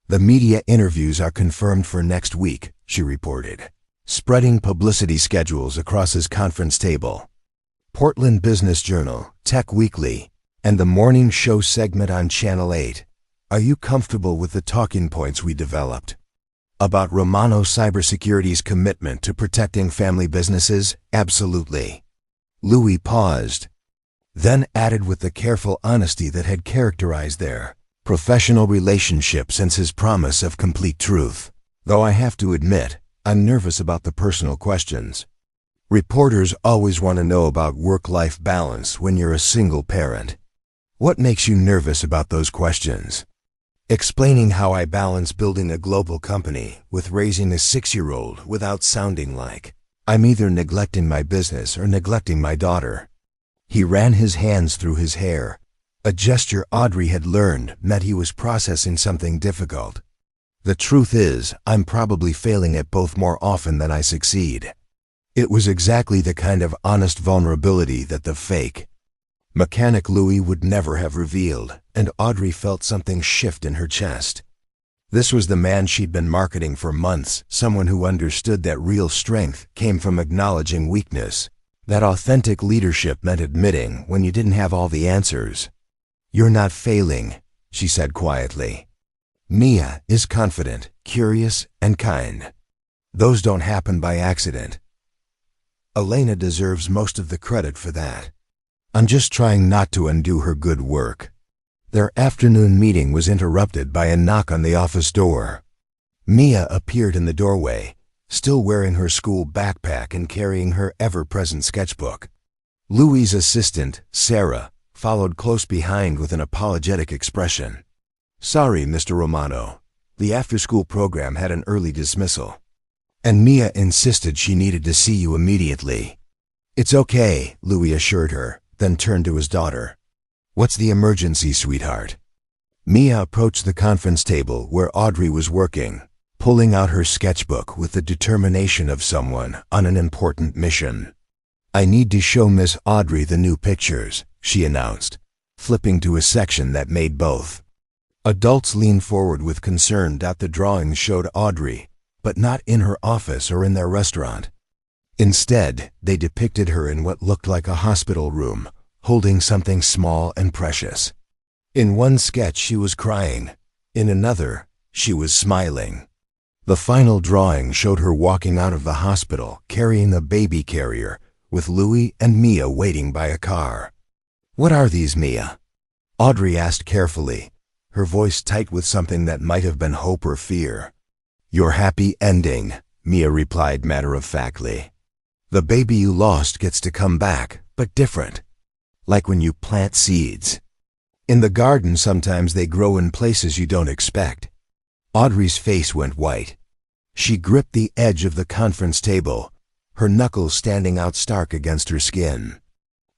The media interviews are confirmed for next week, she reported, spreading publicity schedules across his conference table. Portland Business Journal, Tech Weekly, and the morning show segment on Channel 8. Are you comfortable with the talking points we developed? About Romano Cybersecurity's commitment to protecting family businesses? Absolutely. Louis paused, then added with the careful honesty that had characterized their professional relationship since his promise of complete truth. Though I have to admit, I'm nervous about the personal questions. Reporters always want to know about work-life balance when you're a single parent. What makes you nervous about those questions? Explaining how I balance building a global company with raising a 6-year-old without sounding like I'm either neglecting my business or neglecting my daughter. He ran his hands through his hair, a gesture Audrey had learned meant he was processing something difficult. The truth is, I'm probably failing at both more often than I succeed. It was exactly the kind of honest vulnerability that the fake mechanic Louis would never have revealed, and Audrey felt something shift in her chest. This was the man she'd been marketing for months, someone who understood that real strength came from acknowledging weakness, that authentic leadership meant admitting when you didn't have all the answers. "You're not failing," she said quietly. "Mia is confident, curious, and kind. Those don't happen by accident. Elena deserves most of the credit for that. I'm just trying not to undo her good work." Their afternoon meeting was interrupted by a knock on the office door. Mia appeared in the doorway, still wearing her school backpack and carrying her ever-present sketchbook. Louis's assistant, Sarah, followed close behind with an apologetic expression. "Sorry, Mr. Romano. The after-school program had an early dismissal, and Mia insisted she needed to see you immediately." "It's okay," Louis assured her, then turned to his daughter. "What's the emergency, sweetheart?" Mia approached the conference table where Audrey was working, pulling out her sketchbook with the determination of someone on an important mission. "I need to show Miss Audrey the new pictures," she announced, flipping to a section that made both. Adults leaned forward with concern. The drawings showed Audrey, but not in her office or in their restaurant. Instead, they depicted her in what looked like a hospital room, holding something small and precious. In one sketch she was crying, in another she was smiling. The final drawing showed her walking out of the hospital carrying a baby carrier, with Louis and Mia waiting by a car. "What are these, Mia?" Audrey asked carefully, her voice tight with something that might have been hope or fear. "Your happy ending," Mia replied matter-of-factly. "The baby you lost gets to come back, but different. Like when you plant seeds. In the garden, sometimes they grow in places you don't expect." Audrey's face went white. She gripped the edge of the conference table, her knuckles standing out stark against her skin.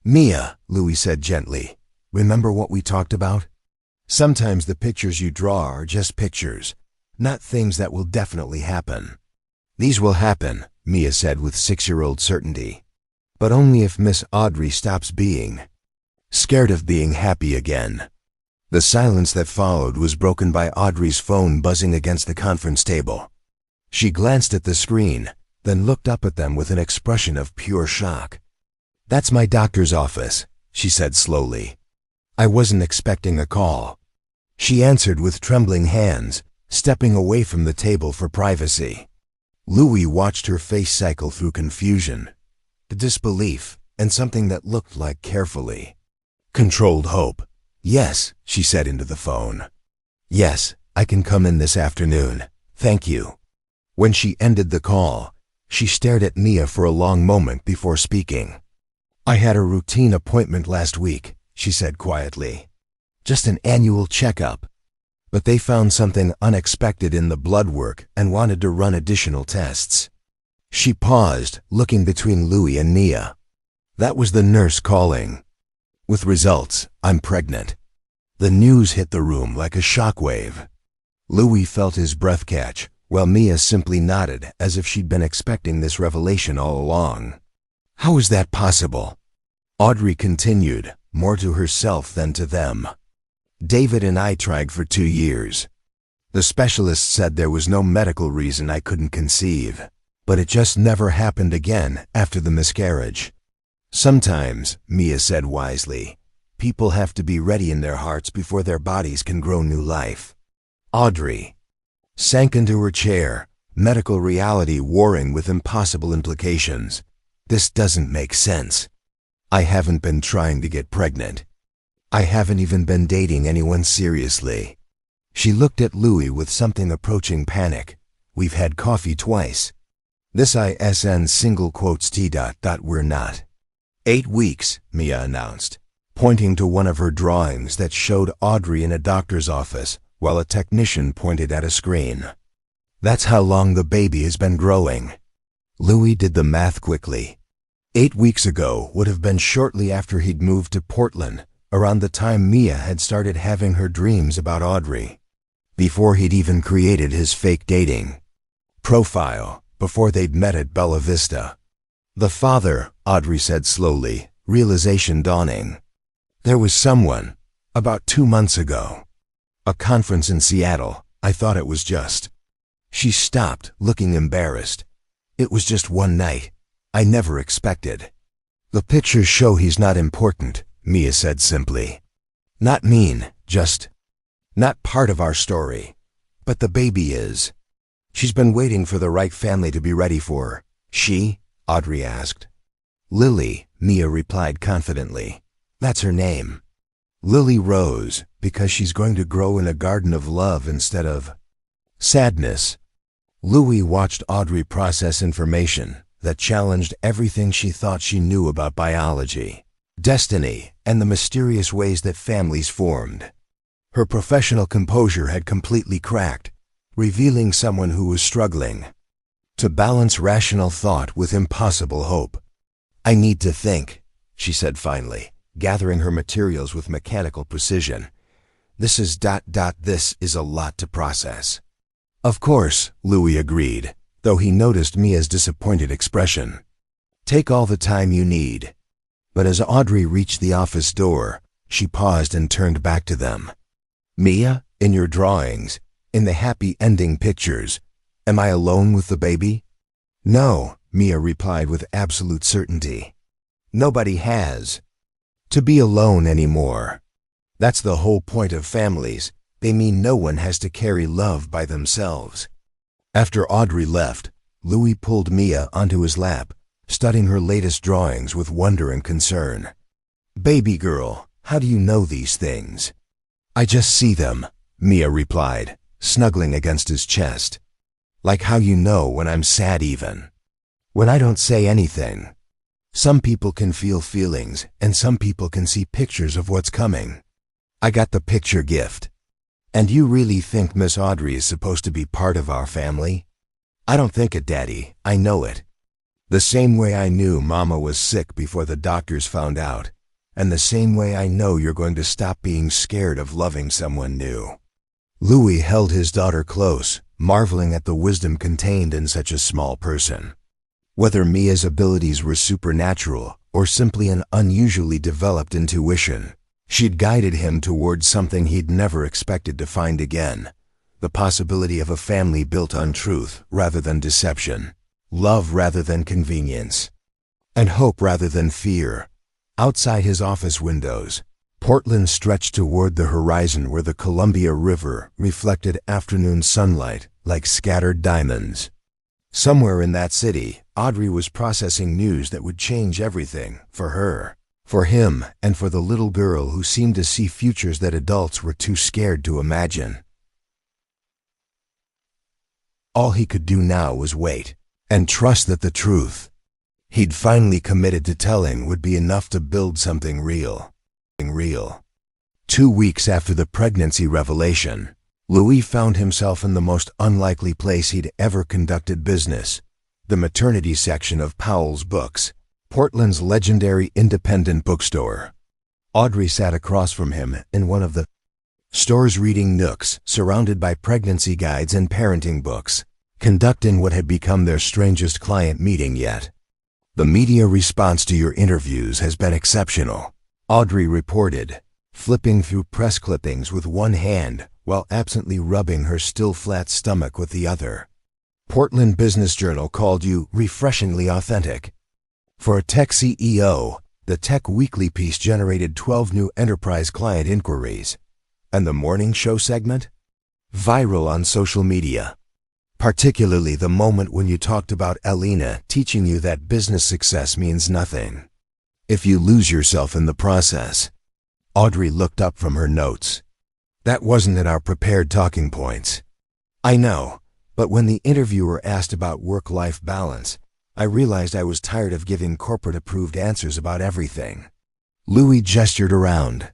"Mia," Louis said gently, "remember what we talked about? Sometimes the pictures you draw are just pictures, not things that will definitely happen." "These will happen," Mia said with 6-year-old certainty. "But only if Miss Audrey stops being scared of being happy again." The silence that followed was broken by Audrey's phone buzzing against the conference table. She glanced at the screen, then looked up at them with an expression of pure shock. "That's my doctor's office," she said slowly. "I wasn't expecting a call." She answered with trembling hands, stepping away from the table for privacy. Louis watched her face cycle through confusion, disbelief, and something that looked like carefully controlled hope. "Yes," she said into the phone. "Yes, I can come in this afternoon. Thank you." When she ended the call, she stared at Mia for a long moment before speaking. "I had a routine appointment last week," she said quietly. "Just an annual checkup. But they found something unexpected in the blood work and wanted to run additional tests." She paused, looking between Louis and Mia. "That was the nurse calling. With results, I'm pregnant." The news hit the room like a shockwave. Louis felt his breath catch, while Mia simply nodded as if she'd been expecting this revelation all along. "How is that possible?" Audrey continued, more to herself than to them. "David and I tried for 2 years. The specialist said there was no medical reason I couldn't conceive, but it just never happened again after the miscarriage. Sometimes," Mia said wisely, "people have to be ready in their hearts before their bodies can grow new life." Audrey sank into her chair, medical reality warring with impossible implications. "This doesn't make sense. I haven't been trying to get pregnant. I haven't even been dating anyone seriously." She looked at Louis with something approaching panic. "We've had coffee twice. This ISN single quotes T. We're not." 8 weeks, Mia announced, pointing to one of her drawings that showed Audrey in a doctor's office while a technician pointed at a screen. "That's how long the baby has been growing." Louis did the math quickly. 8 weeks ago would have been shortly after he'd moved to Portland, around the time Mia had started having her dreams about Audrey. before he'd even created his fake dating profile, before they'd met at Bella Vista. The father, Audrey said slowly, realization dawning. There was someone, about 2 months ago. A conference in Seattle. I thought it was just. She stopped, looking embarrassed. It was just one night. I never expected. The pictures show he's not important, Mia said simply. Not mean, just not part of our story. But the baby is. She's been waiting for the right family to be ready for her. She? Audrey asked. Lily, Mia replied confidently. That's her name. Lily Rose, because she's going to grow in a garden of love instead of sadness. Louis watched Audrey process information that challenged everything she thought she knew about biology, destiny, and the mysterious ways that families formed. Her professional composure had completely cracked, revealing someone who was struggling to balance rational thought with impossible hope. I need to think, she said finally, gathering her materials with mechanical precision. This is ... This is a lot to process. Of course, Louis agreed, though he noticed Mia's disappointed expression. Take all the time you need. But as Audrey reached the office door, she paused and turned back to them. Mia, in your drawings, in the happy ending pictures, am I alone with the baby? No, Mia replied with absolute certainty. Nobody has to be alone anymore. That's the whole point of families. They mean no one has to carry love by themselves. After Audrey left, Louis pulled Mia onto his lap, studying her latest drawings with wonder and concern. Baby girl, how do you know these things? I just see them, Mia replied, snuggling against his chest. Like how you know when I'm sad even. When I don't say anything. Some people can feel feelings, and some people can see pictures of what's coming. I got the picture gift. And you really think Miss Audrey is supposed to be part of our family? I don't think it, Daddy. I know it. The same way I knew Mama was sick before the doctors found out, and the same way I know you're going to stop being scared of loving someone new. Louis held his daughter close, marveling at the wisdom contained in such a small person. Whether Mia's abilities were supernatural or simply an unusually developed intuition, she'd guided him towards something he'd never expected to find again, the possibility of a family built on truth rather than deception, love rather than convenience, and hope rather than fear. Outside his office windows, Portland stretched toward the horizon where the Columbia River reflected afternoon sunlight like scattered diamonds. Somewhere in that city, Audrey was processing news that would change everything for her, for him, and for the little girl who seemed to see futures that adults were too scared to imagine. All he could do now was wait and trust that the truth he'd finally committed to telling would be enough to build something real. 2 weeks after the pregnancy revelation, Louis found himself in the most unlikely place he'd ever conducted business, the maternity section of Powell's Books, Portland's legendary independent bookstore. Audrey sat across from him in one of the store's reading nooks, surrounded by pregnancy guides and parenting books, conducting what had become their strangest client meeting yet. The media response to your interviews has been exceptional, Audrey reported, flipping through press clippings with one hand while absently rubbing her still flat stomach with the other. Portland Business Journal called you refreshingly authentic. For a tech CEO, the Tech Weekly piece generated 12 new enterprise client inquiries. And the morning show segment? Viral on social media. Particularly the moment when you talked about Alina teaching you that business success means nothing if you lose yourself in the process. Audrey looked up from her notes. That wasn't in our prepared talking points. I know, but when the interviewer asked about work-life balance, I realized I was tired of giving corporate-approved answers about everything. Louis gestured around.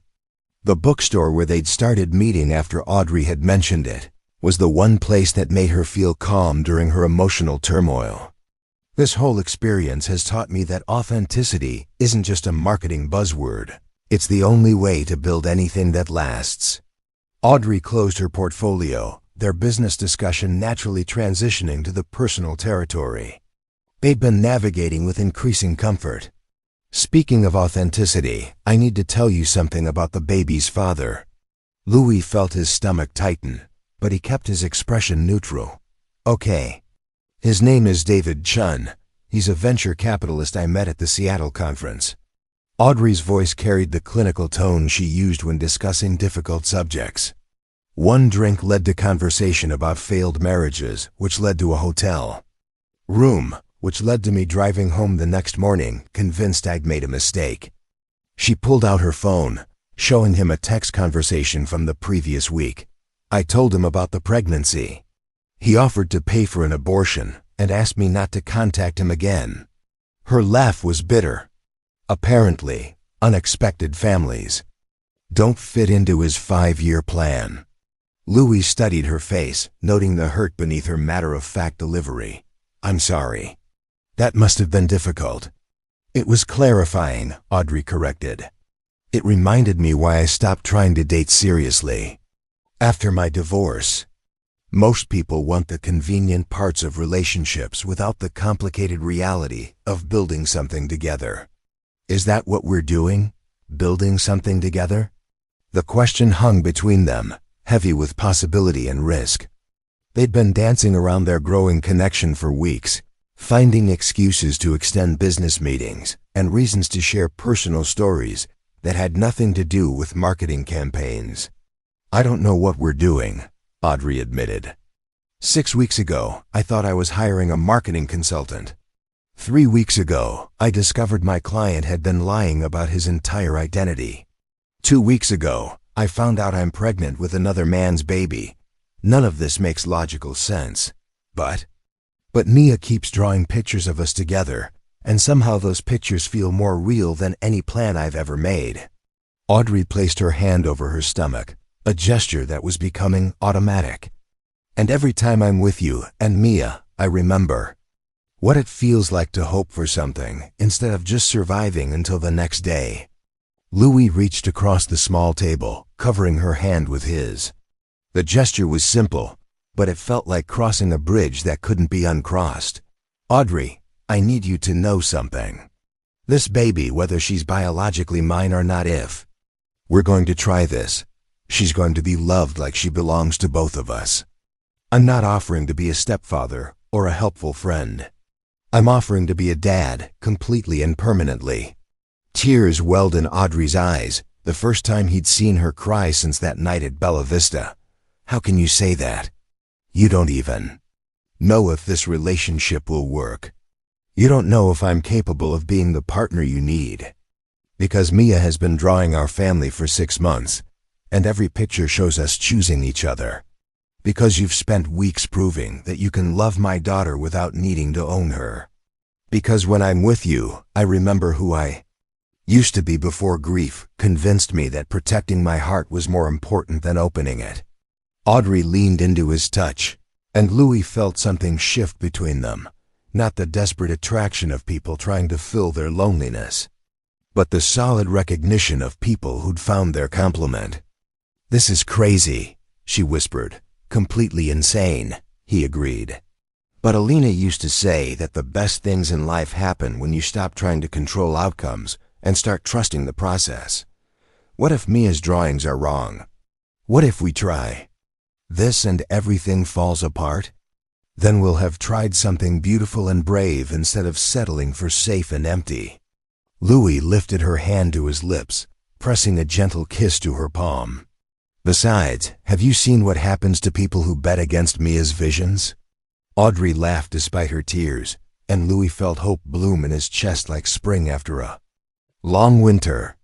The bookstore where they'd started meeting after Audrey had mentioned it was the one place that made her feel calm during her emotional turmoil. This whole experience has taught me that authenticity isn't just a marketing buzzword. It's the only way to build anything that lasts. Audrey closed her portfolio, their business discussion naturally transitioning to the personal territory. They'd been navigating with increasing comfort. Speaking of authenticity, I need to tell you something about the baby's father. Louis felt his stomach tighten, but he kept his expression neutral. Okay. His name is David Chun. He's a venture capitalist I met at the Seattle conference. Audrey's voice carried the clinical tone she used when discussing difficult subjects. One drink led to conversation about failed marriages, which led to a hotel room, which led to me driving home the next morning, convinced I'd made a mistake. She pulled out her phone, showing him a text conversation from the previous week. I told him about the pregnancy. He offered to pay for an abortion and asked me not to contact him again. Her laugh was bitter. Apparently, unexpected families don't fit into his 5-year plan. Louis studied her face, noting the hurt beneath her matter-of-fact delivery. I'm sorry. That must have been difficult. It was clarifying, Audrey corrected. It reminded me why I stopped trying to date seriously. After my divorce, most people want the convenient parts of relationships without the complicated reality of building something together. Is that what we're doing? Building something together? The question hung between them, heavy with possibility and risk. They'd been dancing around their growing connection for weeks, finding excuses to extend business meetings and reasons to share personal stories that had nothing to do with marketing campaigns. I don't know what we're doing, Audrey admitted. 6 weeks ago, I thought I was hiring a marketing consultant. 3 weeks ago, I discovered my client had been lying about his entire identity. 2 weeks ago, I found out I'm pregnant with another man's baby. None of this makes logical sense. But Mia keeps drawing pictures of us together, and somehow those pictures feel more real than any plan I've ever made. Audrey placed her hand over her stomach, a gesture that was becoming automatic. And every time I'm with you and Mia, I remember what it feels like to hope for something instead of just surviving until the next day. Louis reached across the small table, covering her hand with his. The gesture was simple, but it felt like crossing a bridge that couldn't be uncrossed. Audrey, I need you to know something. This baby, whether she's biologically mine or not, if we're going to try this, she's going to be loved like she belongs to both of us. I'm not offering to be a stepfather or a helpful friend. I'm offering to be a dad, completely and permanently. Tears welled in Audrey's eyes, the first time he'd seen her cry since that night at Bella Vista. How can you say that? You don't even know if this relationship will work. You don't know if I'm capable of being the partner you need. Because Mia has been drawing our family for 6 months, and every picture shows us choosing each other. Because you've spent weeks proving that you can love my daughter without needing to own her. Because when I'm with you, I remember who I used to be before grief convinced me that protecting my heart was more important than opening it. Audrey leaned into his touch, and Louis felt something shift between them, not the desperate attraction of people trying to fill their loneliness, but the solid recognition of people who'd found their complement. This is crazy, she whispered. Completely insane, he agreed. But Alina used to say that the best things in life happen when you stop trying to control outcomes and start trusting the process. What if Mia's drawings are wrong? What if we try this and everything falls apart? Then we'll have tried something beautiful and brave instead of settling for safe and empty. Louis lifted her hand to his lips, pressing a gentle kiss to her palm. Besides, have you seen what happens to people who bet against Mia's visions? Audrey laughed despite her tears, and Louis felt hope bloom in his chest like spring after a long winter.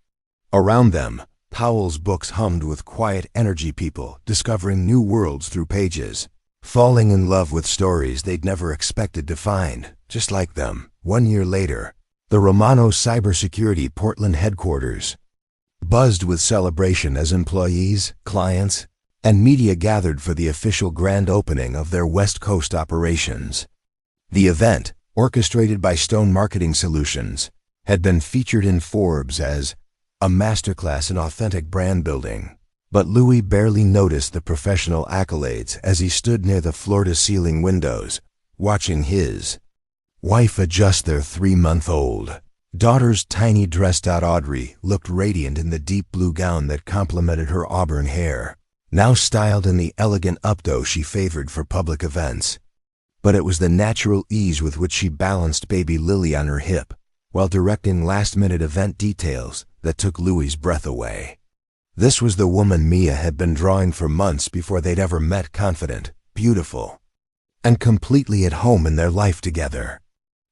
Around them, Powell's books hummed with quiet energy, people discovering new worlds through pages, falling in love with stories they'd never expected to find, just like them. 1 year later, the Romano Cybersecurity Portland headquarters buzzed with celebration as employees, clients, and media gathered for the official grand opening of their West Coast operations. The event, orchestrated by Stone Marketing Solutions, had been featured in Forbes as a masterclass in authentic brand building. But Louis barely noticed the professional accolades as he stood near the floor-to-ceiling windows, watching his wife adjust their 3-month-old daughter's tiny dressed-out Audrey looked radiant in the deep blue gown that complemented her auburn hair, now styled in the elegant updo she favored for public events. But it was the natural ease with which she balanced baby Lily on her hip while directing last-minute event details that took Louis's breath away. This was the woman Mia had been drawing for months before they'd ever met, confident, beautiful, and completely at home in their life together.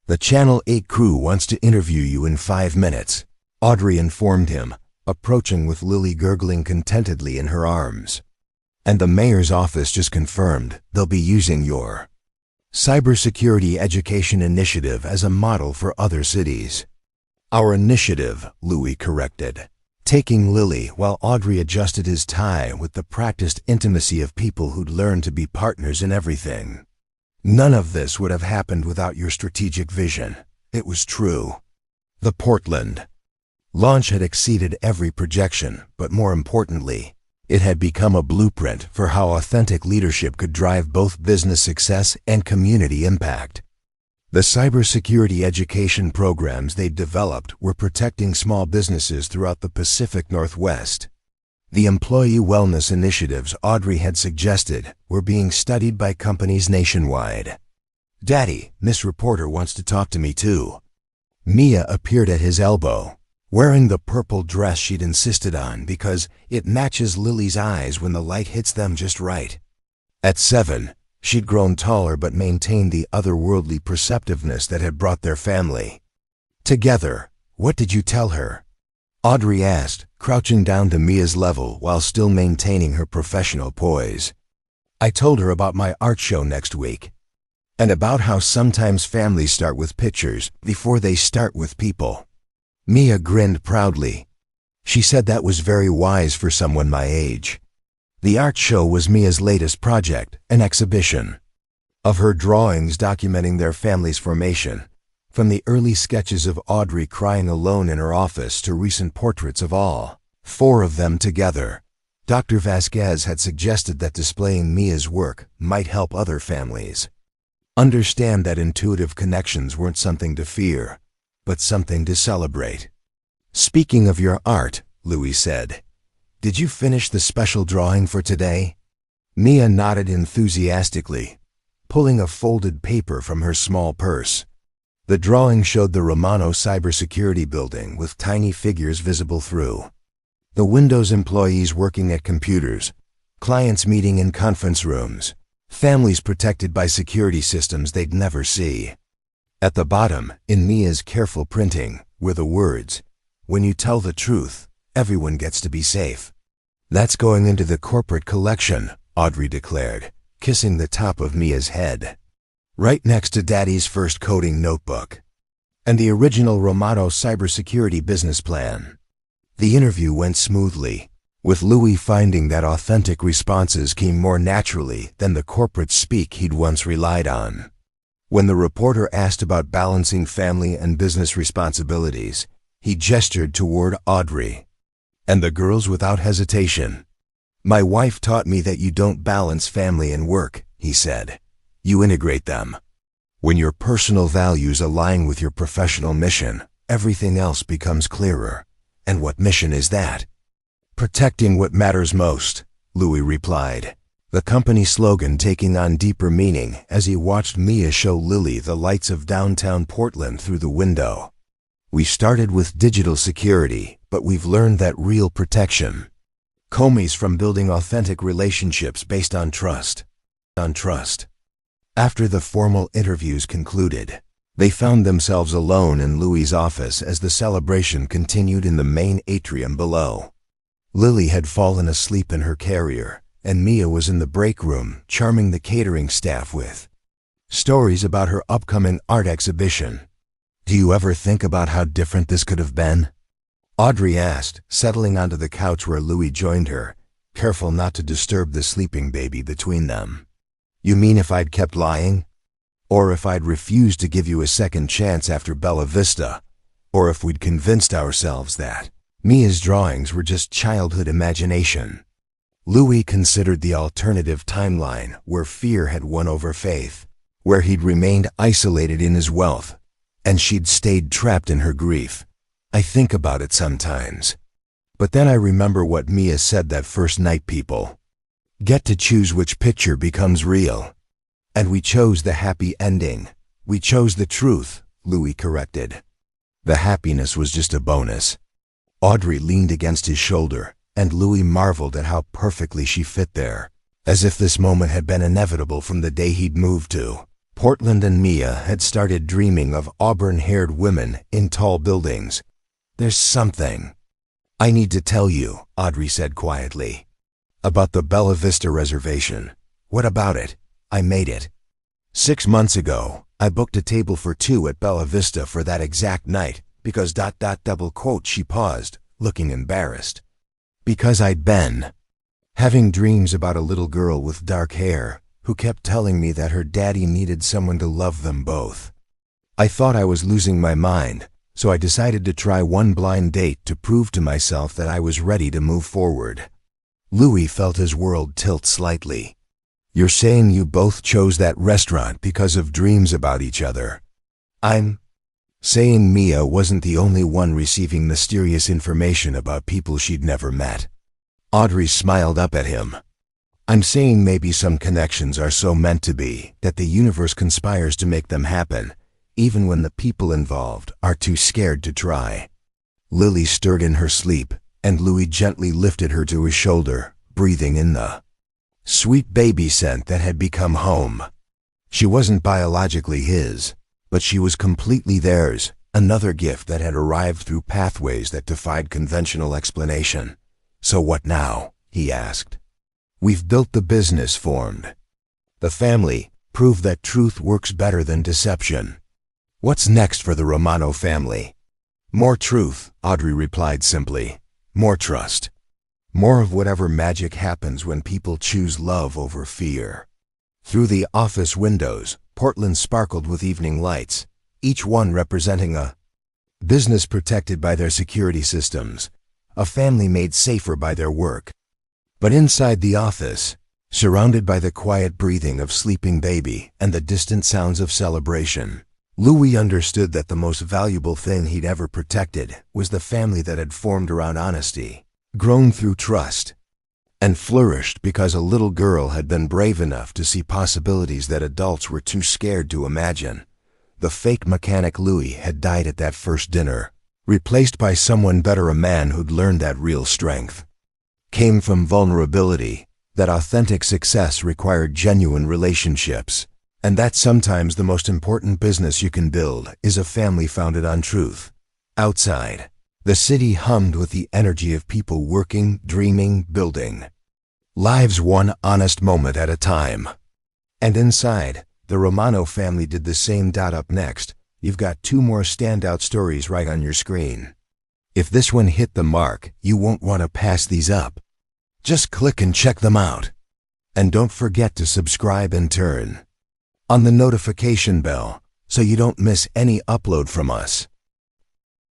"The Channel 8 crew wants to interview you in 5 minutes," Audrey informed him, approaching with Lily gurgling contentedly in her arms. "And the mayor's office just confirmed they'll be using your cybersecurity education initiative as a model for other cities." "Our initiative," Louis corrected, taking Lily while Audrey adjusted his tie with the practiced intimacy of people who'd learned to be partners in everything. "None of this would have happened without your strategic vision." It was true. The Portland launch had exceeded every projection, but more importantly, it had become a blueprint for how authentic leadership could drive both business success and community impact. The cybersecurity education programs they'd developed were protecting small businesses throughout the Pacific Northwest. The employee wellness initiatives Audrey had suggested were being studied by companies nationwide. "Daddy, Miss Reporter wants to talk to me too." Mia appeared at his elbow, wearing the purple dress she'd insisted on because it matches Lily's eyes when the light hits them just right. At 7, she'd grown taller but maintained the otherworldly perceptiveness that had brought their family together. "What did you tell her?" Audrey asked, crouching down to Mia's level while still maintaining her professional poise. "I told her about my art show next week, and about how sometimes families start with pictures before they start with people." Mia grinned proudly. She said that was very wise for someone my age. The art show was Mia's latest project, an exhibition of her drawings documenting their family's formation, from the early sketches of Audrey crying alone in her office to recent portraits of all 4 of them together. Dr. Vasquez had suggested that displaying Mia's work might help other families understand that intuitive connections weren't something to fear, but something to celebrate. "Speaking of your art," Louis said, "did you finish the special drawing for today?" Mia nodded enthusiastically, pulling a folded paper from her small purse. The drawing showed the Romano cybersecurity building with tiny figures visible through the windows, employees working at computers, clients meeting in conference rooms, families protected by security systems they'd never see. At the bottom, in Mia's careful printing, were the words, "When you tell the truth, everyone gets to be safe." "That's going into the corporate collection," Audrey declared, kissing the top of Mia's head, right next to Daddy's first coding notebook and the original Romano cybersecurity business plan. The interview went smoothly, with Louis finding that authentic responses came more naturally than the corporate speak he'd once relied on. When the reporter asked about balancing family and business responsibilities, he gestured toward Audrey and the girls without hesitation. "My wife taught me that you don't balance family and work," he said. "You integrate them. When your personal values align with your professional mission, everything else becomes clearer." "And what mission is that?" "Protecting what matters most," Louis replied, the company slogan taking on deeper meaning as he watched Mia show Lily the lights of downtown Portland through the window. "We started with digital security, but we've learned that real protection comes from building authentic relationships based on trust. After the formal interviews concluded, they found themselves alone in Louis's office as the celebration continued in the main atrium below. Lily had fallen asleep in her carrier, and Mia was in the break room charming the catering staff with stories about her upcoming art exhibition. "Do you ever think about how different this could have been?" Audrey asked, settling onto the couch where Louis joined her, careful not to disturb the sleeping baby between them. "You mean if I'd kept lying? Or if I'd refused to give you a second chance after Bella Vista? Or if we'd convinced ourselves that Mia's drawings were just childhood imagination?" Louis considered the alternative timeline where fear had won over faith, where he'd remained isolated in his wealth, and she'd stayed trapped in her grief. I think about it sometimes. But then I remember what Mia said that first night, people get to choose which picture becomes real. And we chose the happy ending. We chose the truth, Louis corrected. The happiness was just a bonus. Audrey leaned against his shoulder, and Louis marveled at how perfectly she fit there, as if this moment had been inevitable from the day he'd moved to Portland. And Mia had started dreaming of auburn-haired women in tall buildings. There's something I need to tell you, Audrey said quietly. About the Bella Vista reservation. What about it? I made it. 6 months ago, I booked a table for 2 at Bella Vista for that exact night, because ... double quote, she paused, looking embarrassed. Because I'd been having dreams about a little girl with dark hair who kept telling me that her daddy needed someone to love them both. I thought I was losing my mind, so I decided to try one blind date to prove to myself that I was ready to move forward. Louis felt his world tilt slightly. You're saying you both chose that restaurant because of dreams about each other? I'm saying Mia wasn't the only one receiving mysterious information about people she'd never met. Audrey smiled up at him. I'm saying maybe some connections are so meant to be that the universe conspires to make them happen, even when the people involved are too scared to try. Lily stirred in her sleep, and Louis gently lifted her to his shoulder, breathing in the sweet baby scent that had become home. She wasn't biologically his, but she was completely theirs, another gift that had arrived through pathways that defied conventional explanation. So what now? He asked. We've built the business, formed the family, proved that truth works better than deception. What's next for the Romano family? More truth, Audrey replied simply. More trust. More of whatever magic happens when people choose love over fear. Through the office windows, Portland sparkled with evening lights, each one representing a business protected by their security systems, a family made safer by their work. But inside the office, surrounded by the quiet breathing of sleeping baby and the distant sounds of celebration, Louis understood that the most valuable thing he'd ever protected was the family that had formed around honesty, grown through trust, and flourished because a little girl had been brave enough to see possibilities that adults were too scared to imagine. The fake mechanic Louis had died at that first dinner, replaced by someone better, a man who'd learned that real strength came from vulnerability, that authentic success required genuine relationships, and that sometimes the most important business you can build is a family founded on truth. Outside, the city hummed with the energy of people working, dreaming, building lives one honest moment at a time. And inside, the Romano family did the same. Up next, you've got 2 more standout stories right on your screen. If this one hit the mark, you won't want to pass these up. Just click and check them out. And don't forget to subscribe and turn on the notification bell so you don't miss any upload from us.